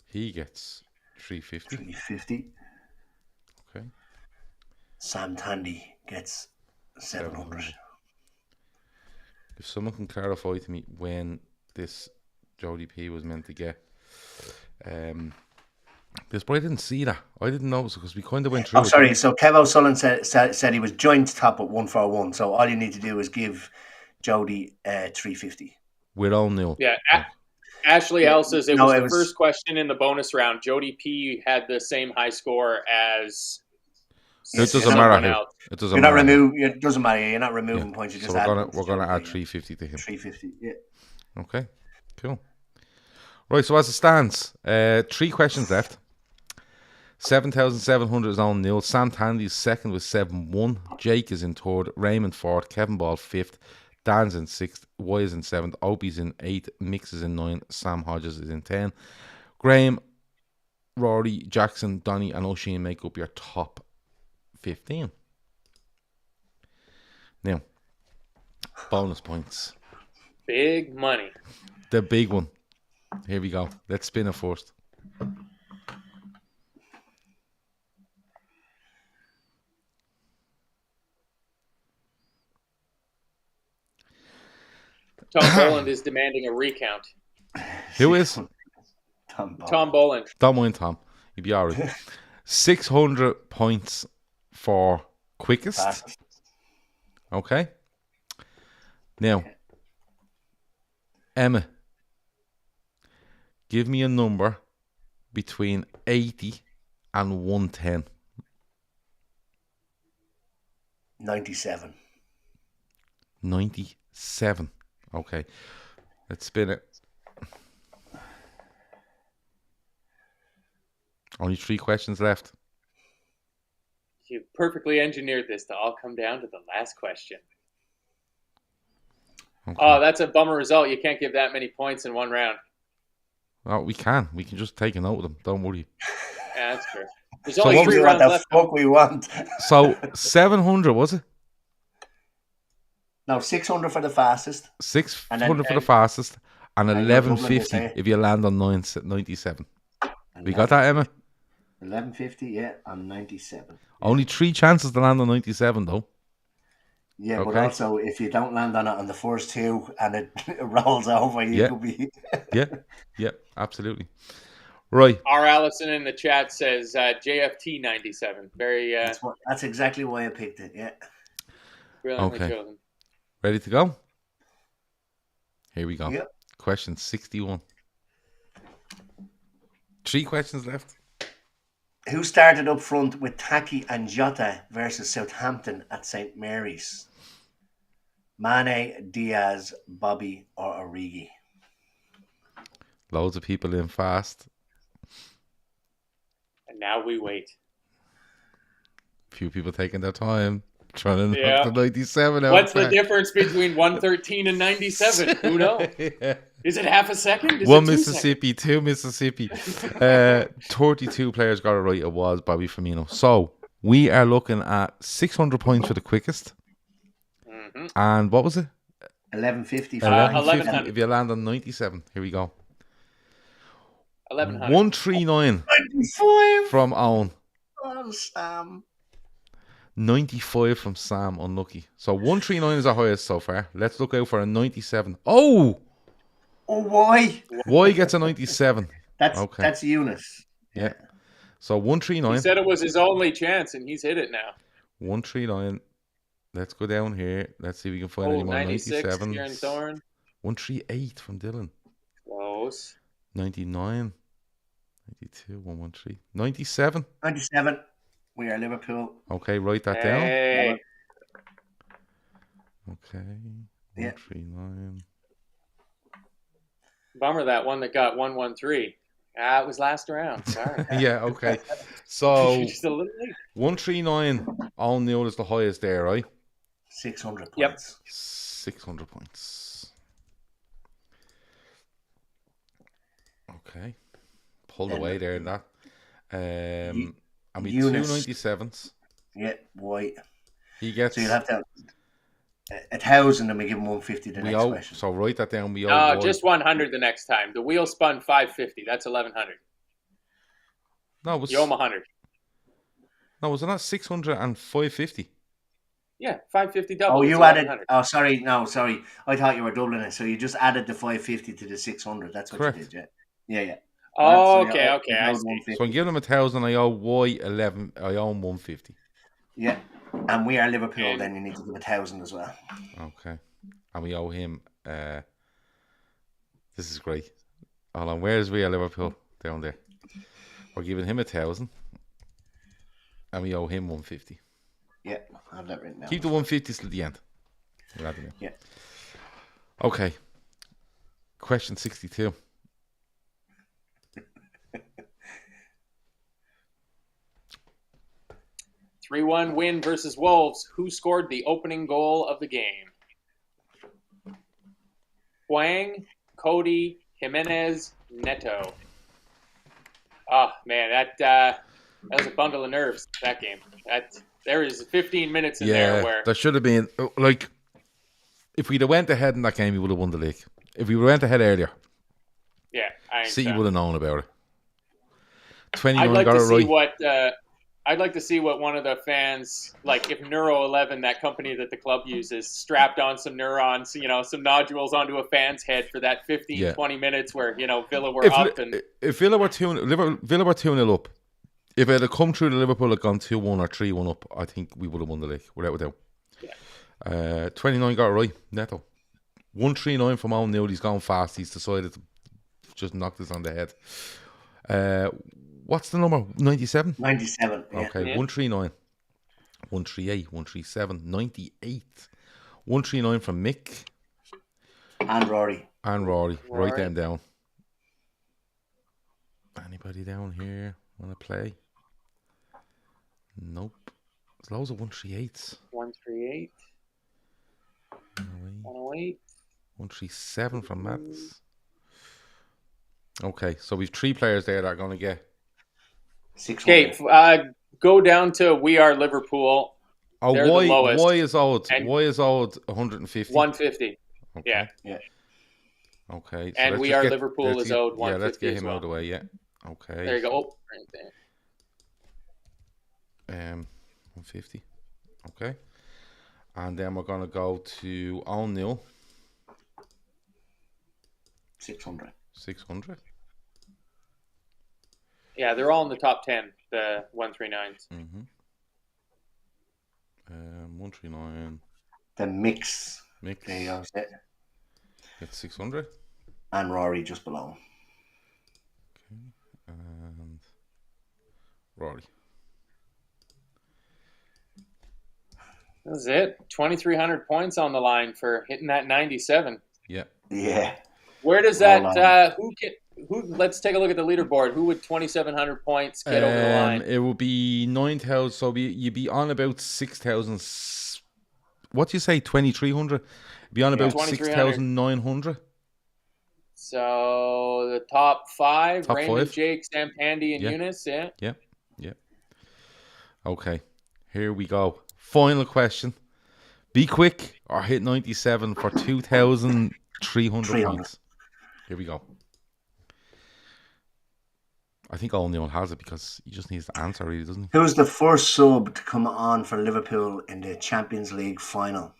He gets 350. 350. Okay. Sam Tandy gets 700. If someone can clarify to me when this Jody P was meant to get this, but I didn't see that. I didn't notice because we kind of went through. Oh, sorry. So Kev O'Sullivan said he was joint top at 141. So all you need to do is give Jody 350. We're all new. Yeah. Ashley L says it No, was it the was- first question in the bonus round. Jody P had the same high score as It doesn't someone matter. else. It doesn't You're not matter. removing. It doesn't matter. You're not removing points. You So just we're add gonna points to add Jody, 350 to him. 350. Yeah. Okay, cool. Right, so as it stands, 3 questions left. 7,700 is on nil. Sam Tandy's second with 7-1. Jake is in third. Raymond fourth. Kevin Ball fifth. Dan's in sixth. Y is in seventh. Opie's in eighth. Mix is in 9. Sam Hodges is in 10. Graham, Rory, Jackson, Donny, and O'Sheen make up your top 15. Now, bonus points. Big money. The big one. Here we go. Let's spin it first. Tom Boland is demanding a recount. Who is? Tom Boland. Don't mind Tom. He'll be all right. 600 points for quickest. Fastest. Okay. Now, Emma, give me a number between 80 and 110. 97. 97. Okay. Let's spin it. Only 3 questions left. You perfectly engineered this to all come down to the last question. Okay. Oh, that's a bummer result. You can't give that many points in one round. Oh, we can. We can just take a note of them. Don't worry. Yeah, that's true. There's So only what 3 Do what rounds the left. fuck we want. So 700 was it? No, 600 for the fastest. 600 for the fastest, and And you're 1150 doubling this, eh? if you land on 97. We got that, Emma? 1150, yeah, I'm 97. Only 3 chances to land on 97, though. Yeah, but Okay. also if you don't land on it on the first 2 and it rolls over, you Yeah. could be. Yeah, absolutely. Right. R. Allison in the chat says JFT 97. Very That's exactly why I picked it. Yeah. brilliantly Okay. chosen. Ready to go? Here we go. Yep. Question 61. 3 questions left. Who started up front with Taki and Jota versus Southampton at St. Mary's? Mane, Diaz, Bobby, or Origi? Loads of people in fast. And now we wait. Few people taking their time. Trying to Yeah. knock the 97 out. What's the difference between 113 and 97? Who knows? Yeah. Is it half a second? Is 1 it 2 Mississippi, 2 Mississippi. 32 players got it right. It was Bobby Firmino. So we are looking at 600 points for the quickest. seconds? And what was it? 1150. 1100. If you land on 97. Here we go. 1100. 139 from Owen. Oh, Sam. 95 from Sam. Unlucky. So 139 is our highest so far. Let's look out for a 97. Oh! Oh, why? Y gets a 97. That's Eunice. Yeah. So He 139. said it was his only chance, and he's hit it now. 139. Let's go down here. Let's see if we can find any more 96 97s. here in Thorn. 138 from Dylan. Close. 99. 92. 113. 97. 97. We are Liverpool. Okay, write that down. Hey. Okay. Yeah. 139. Bummer that one that got 113. It was last round. Sorry. Yeah, okay. So Just a little late. 139 all nil is the highest there, right? 600 Yep. points. 600 points. Okay. pulled away there in that. And we Eunice. 297s. Yeah, white. He gets. So you'll have to have 1,000 and we give him 150 the next question. So write that down. We owe just 100 the next time. The wheel spun 550. That's 1,100. No, it was. You owe him 100. No, was it not 600 and 550? Yeah, 550 double. Oh, you added. Oh, sorry. No, sorry. I thought you were doubling it. So you just added the 550 to the 600. That's what Correct. you did, yeah. Yeah. Oh, So okay. I see. 150. So I'm giving him 1,000. I owe Y11. I owe him 150. Yeah. And we are Liverpool. Then you need to give 1,000 as well. Okay. And we owe him. This is great. Hold on. Where's we are Liverpool? Down there. We're giving him 1,000. And we owe him 150. Yeah, I have that written down. Keep the 150 till the end. Yeah. Okay. Question 62. (3-1) win versus Wolves. Who scored the opening goal of the game? Huang, Cody, Jimenez, Neto. Oh man, that was a bundle of nerves. That game. There is 15 minutes in there where there should have been like if we'd have went ahead in that game, we would have won the league. If we went ahead earlier, City would have known about it. 29 got it right. I'd like to see what one of the fans, like if Neuro 11, that company that the club uses, strapped on some neurons, some nodules onto a fan's head for that 20 minutes where, Villa were up. If Villa were 2-0 up, if it had come through the Liverpool had gone 2-1 or 3-1 up, I think we would have won the league, without a doubt. Yeah. 29 got it right, Neto. 139 from Owen Newell. He's gone fast. He's decided to just knock this on the head. What's the number? 97? 97. Yeah. Okay, 139. 138, 137, 98. 139 from Mick. And Rory. Write them down. Anybody down here want to play? Nope. There's loads of 138s. 138. 108. 137 from Matt's. Okay, so we've 3 players there that are going to get. Okay, go down to We Are Liverpool. Oh, They're the lowest. Y is owed 150. 150. Okay. Yeah. Okay. So and We Are Liverpool is owed 150. Yeah, let's get him out of the way. Yeah. Okay. There you go. Oh, right there. 150. Okay. And then we're gonna go to O'Neill. 600. 600. Yeah, they're all in the top 10, the 139s. 139. The mix. There you go. It's 600. And Rory just below. Okay. And Rory. That's it. 2,300 points on the line for hitting that 97. Yeah. Yeah. Where does that? Who? Let's take a look at the leaderboard. Who would 2,700 points get over the line? It would be 9,000. So you'd be on about 6,000. What do you say? 2,300. Be on about 6,900. So the top 5: Raymond, 5. Jake, Sam, Pandy, and Eunice. Yeah. Yeah. Okay. Here we go. Final question. Be quick or hit 97 for 2,300 points. Here we go. I think O'Neill has it because he just needs to answer, really, doesn't he? Who's the first sub to come on for Liverpool in the Champions League final?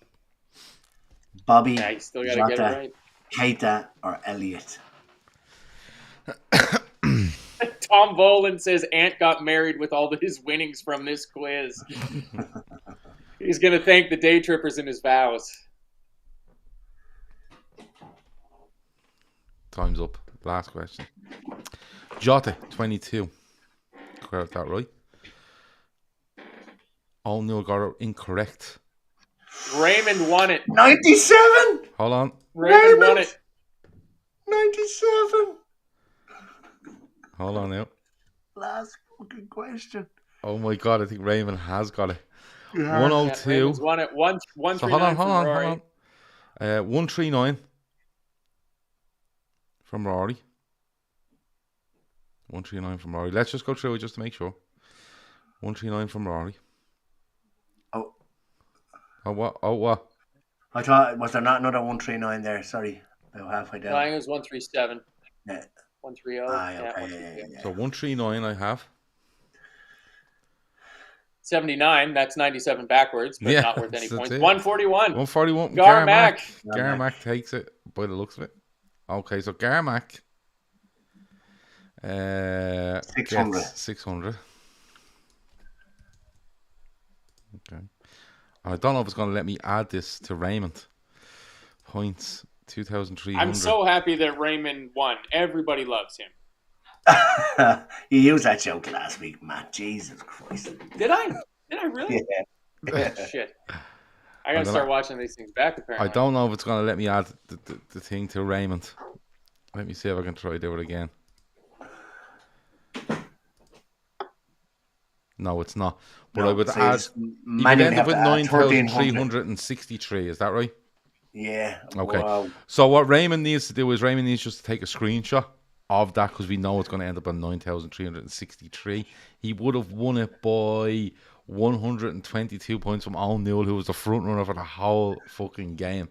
Bobby, Yeah, you still got to get it right. Keita, or Elliot? Tom Volan says Ant got married with all of his winnings from this quiz. He's going to thank the Daytrippers in his vows. Time's up. Last question. Jota, 22. Got that right. O'Neill got it incorrect. Raymond won it. 97! Hold on. Raymond won it. 97! Hold on now. Last fucking question. Oh my God, I think Raymond has got it. Yeah. 102. Raymond's won it. 139 So hold on. from Rory. 139 from Rory. 139 from Rory. Let's just go through it just to make sure. 139 from Rory. Oh. Oh, what? Oh, what? I thought, was there not another 139 there? Sorry, about halfway down. No, I think it was 137. Yeah. 130. Okay, 132. yeah. So 139 I have. 79, that's 97 backwards, but not worth any points. 141. 141. Garmac. Garmac takes it by the looks of it. Okay, so Garmac 600. 600. Okay. And I don't know if it's going to let me add this to Raymond. Points 2,300. I'm so happy that Raymond won. Everybody loves him. You used that joke last week, Matt. Jesus Christ. Did I? Did I really? Yeah. Shit. I gotta start watching these things back, apparently. I don't know if it's going to let me add the thing to Raymond. Let me see if I can try to do it again. No, it's not. But I would add. You would end up with 9,363. Is that right? Yeah. Okay. Wow. So what Raymond needs to do is Raymond needs just to take a screenshot of that because we know it's going to end up on 9,363. He would have won it by 122 points from Al Newell, who was the front runner for the whole fucking game.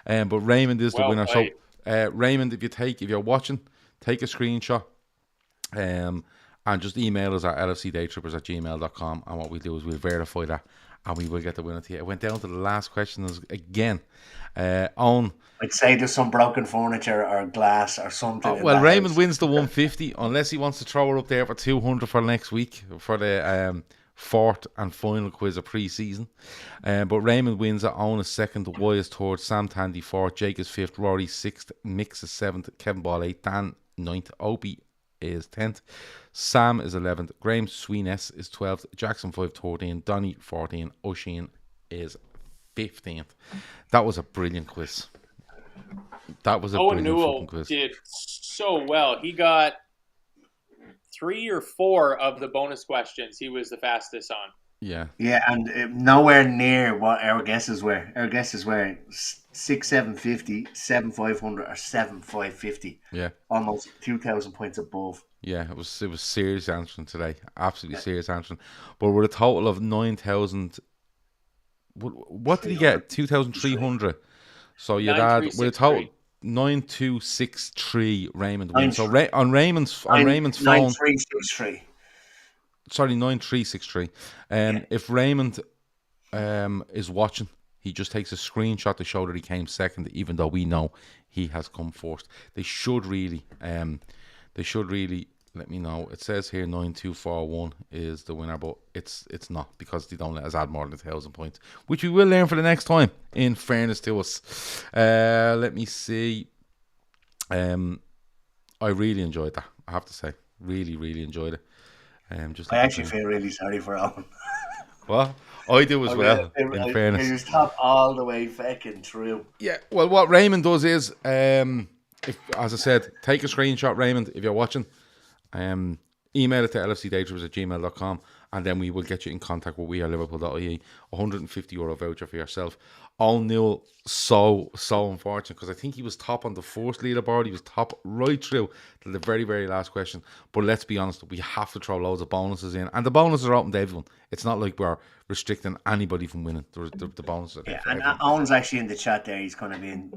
But Raymond is the winner. Played. So Raymond, if you're watching, take a screenshot. And just email us at lfcdaytrippers@gmail.com, and what we do is we'll verify that and we will get the winner to you. It went down to the last question again. Owen, I'd say there's some broken furniture or glass or something. well, Raymond wins the 150 unless he wants to throw it up there for 200 for next week for the fourth and final quiz of pre-season. But Raymond wins it. Owen is second, Y is third, Sam Tandy fourth, Jake is fifth, Rory sixth, Mix is seventh, Kevin Ball eighth, Dan ninth, Opie is 10th, Sam is 11th, Graham Sweeness is 12th, Jackson 513, Donny 14, Oisin is 15th. That was a brilliant quiz. That was a Owen brilliant Newell fucking quiz. did so well. He got 3 or 4 of the bonus questions. He was the fastest on. Yeah. Yeah, and nowhere near what our guesses were. Our guesses were 6,750, 7,500, or 7,550. Yeah. Almost 2,000 points above. Yeah, it was serious answering today. Absolutely serious answering. But with a total of 9,000. What did he get? 2,300. So you'd add with a total 9,263 Raymond wins. So on Raymond's phone. 9,363. Sorry, 9,363. If Raymond is watching, he just takes a screenshot to show that he came second, even though we know he has come first. They should really let me know. It says here 9,241 is the winner, but it's not because they don't let us add more than 1,000 points, which we will learn for the next time. In fairness to us, let me see. I really enjoyed that. I have to say, really enjoyed it. I actually feel really sorry for Owen. Well, I do as well. In fairness, he was top all the way fucking through. Yeah. Well, what Raymond does is, if, as I said, take a screenshot, Raymond, if you're watching. Email it to lfcdaytrippers@gmail.com, and then we will get you in contact with weareliverpool.ie. €150 voucher for yourself. Al Newell, so unfortunate, because I think he was top on the first leaderboard. He was top right through to the very, very last question. But let's be honest, we have to throw loads of bonuses in, and the bonuses are open to everyone. It's not like we're restricting anybody from winning. The bonuses are there. Yeah, and Owen's actually in the chat there. He's kind of being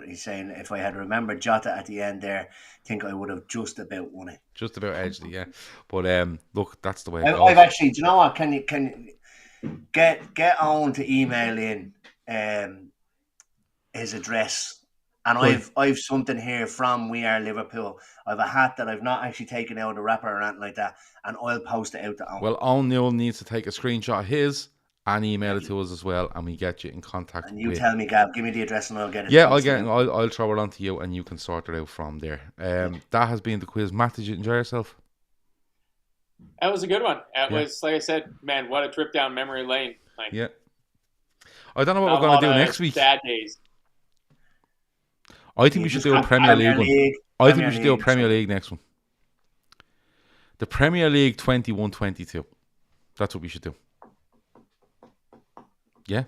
he's saying, if I had remembered Jota at the end there, I think I would have just about won it. Just about edged it, yeah. But look, that's the way it goes. I've actually, do you know what? Can you get Owen to email in his address? And I've something here from We Are Liverpool. I have a hat that I've not actually taken out of the wrapper or anything like that, and I'll post it out to Owen. Well, Owen Newell needs to take a screenshot of his and email it to us as well, and we get you in contact. And you tell me, Gab, give me the address and I'll get it. Yeah, I'll throw it on to you, and you can sort it out from there. That has been the quiz. Matt, did you enjoy yourself? That was a good one. It was, like I said, man, what a trip down memory lane. Yeah. I don't know what we're going to do next week. Bad days. I think we should do a Premier League one. I think we should do a Premier League next one. The Premier League 21-22. That's what we should do. Yeah?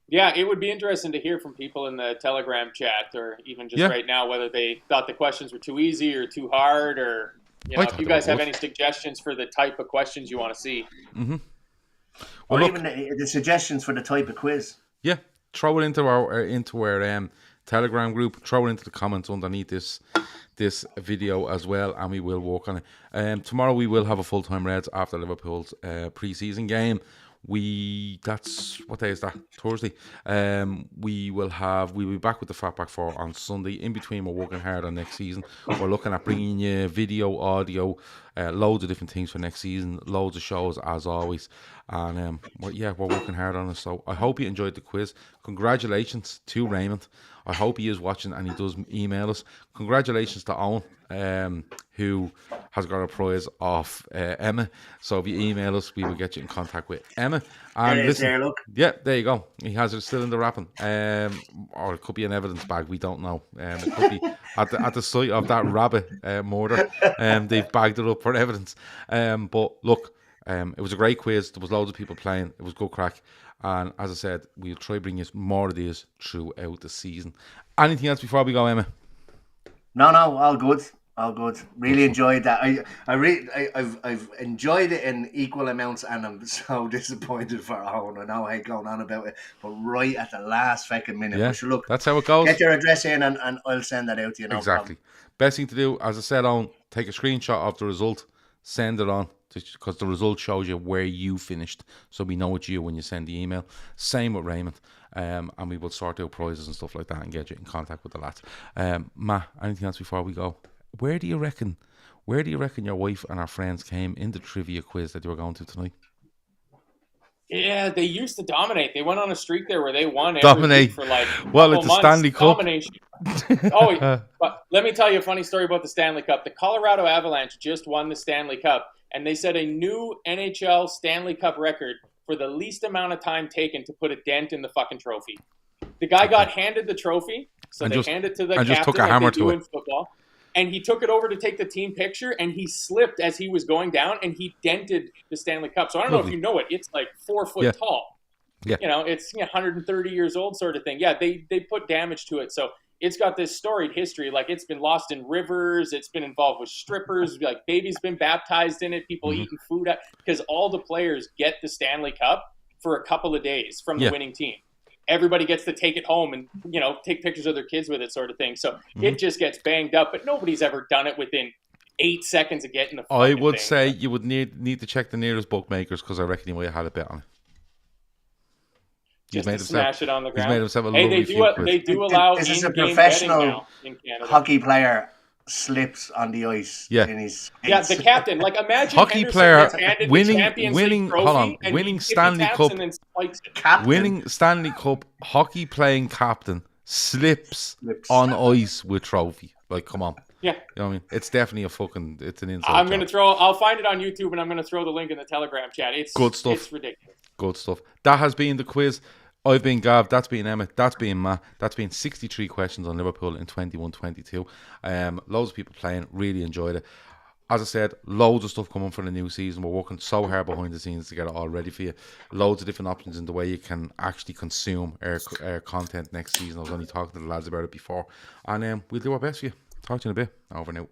Yeah, it would be interesting to hear from people in the Telegram chat, or even just right now, whether they thought the questions were too easy or too hard, or You know, I if thought you they were guys have good. any suggestions for the type of questions you want to see, Well, Or look, even the suggestions for the type of quiz. yeah, throw it into our Telegram group. Throw it into the comments underneath this video as well, and we will work on it. Tomorrow we will have a full-time Reds after Liverpool's pre-season game. That's what day is that? Thursday. We'll be back with the Fatback 4 on Sunday. In between, we're working hard on next season. We're looking at bringing you video, audio, loads of different things for next season, loads of shows as always, and we're working hard on it. So I hope you enjoyed the quiz. Congratulations to Raymond. I hope he is watching and he does email us. Congratulations to Owen, who has got a prize off Emma. So if you email us, we will get you in contact with Emma. And There it is listen, there, look. yeah, there you go. He has it still in the wrapping, or it could be an evidence bag. We don't know. It could be at the site of that rabbit murder. They've bagged it up for evidence. But look, it was a great quiz. There was loads of people playing. It was good crack. And as I said, we'll try to bring you more of these throughout the season. Anything else before we go, Emma? No, all good. All good. Really enjoyed that. I've enjoyed it in equal amounts, and I'm so disappointed for Owen. I know I hate going on about it, but right at the last fucking minute. Yeah, But sure, look, that's how it goes. Get your address in, and I'll send that out to you. No Exactly. problem. Best thing to do, as I said, Owen, take a screenshot of the result, send it on, because the result shows you where you finished, so we know it's you when you send the email. Same with Raymond, and we will sort out prizes and stuff like that and get you in contact with the lads. Matt, anything else before we go? Where do you reckon your wife and her friends came in the trivia quiz that you were going to tonight? yeah, they used to dominate. They went on a streak there where they won every Dominate. week for like Well, couple it's a months. Stanley Cup. Domination. Oh, but let me tell you a funny story about the Stanley Cup. The Colorado Avalanche just won the Stanley Cup, and they set a new NHL Stanley Cup record for the least amount of time taken to put a dent in the fucking trophy. The guy got handed the trophy, so And they just- handed it to the and captain just took a like hammer they do to in football. And he took it over to take the team picture, and he slipped as he was going down, and he dented the Stanley Cup. So I don't know Lovely. if you know it. It's like 4 foot Yeah. tall. Yeah. You know, it's 130 years old sort of thing. Yeah, they put damage to it. So it's got this storied history. Like, it's been lost in rivers. It's been involved with strippers. Like, babies been baptized in it. People eating food. Because all the players get the Stanley Cup for a couple of days from the winning team. Everybody gets to take it home and, take pictures of their kids with it sort of thing. So it just gets banged up. But nobody's ever done it within 8 seconds of getting the fucking I would thing. say you would need to check the nearest bookmakers, because I reckon he might have had a bet on it. Just to smash it on the He's ground. made himself a Hey, lovely they few quid. they do allow This is a in-game professional betting now in Canada. Hockey player slips on the ice Yeah. in his Yeah, skates. the captain. Like, imagine Hockey Henderson player gets handed winning- the Champions winning- League trophy, hold on, and winning he Stanley tippy-taps Cup. and then spikes it. Captain. Winning Stanley Cup hockey playing captain slips on ice with trophy. Like, come on. Yeah. You know what I mean? It's definitely it's an insult. I'll find it on YouTube, and I'm going to throw the link in the Telegram chat. It's Good stuff. It's ridiculous. Good stuff. That has been the quiz. I've been Gav, that's been Emmet, that's been Matt, that's been 63 questions on Liverpool in 21-22. Loads of people playing, really enjoyed it. As I said, loads of stuff coming for the new season. We're working so hard behind the scenes to get it all ready for you. Loads of different options in the way you can actually consume our content next season. I was only talking to the lads about it before. And we'll do our best for you. Talk to you in a bit. Over now.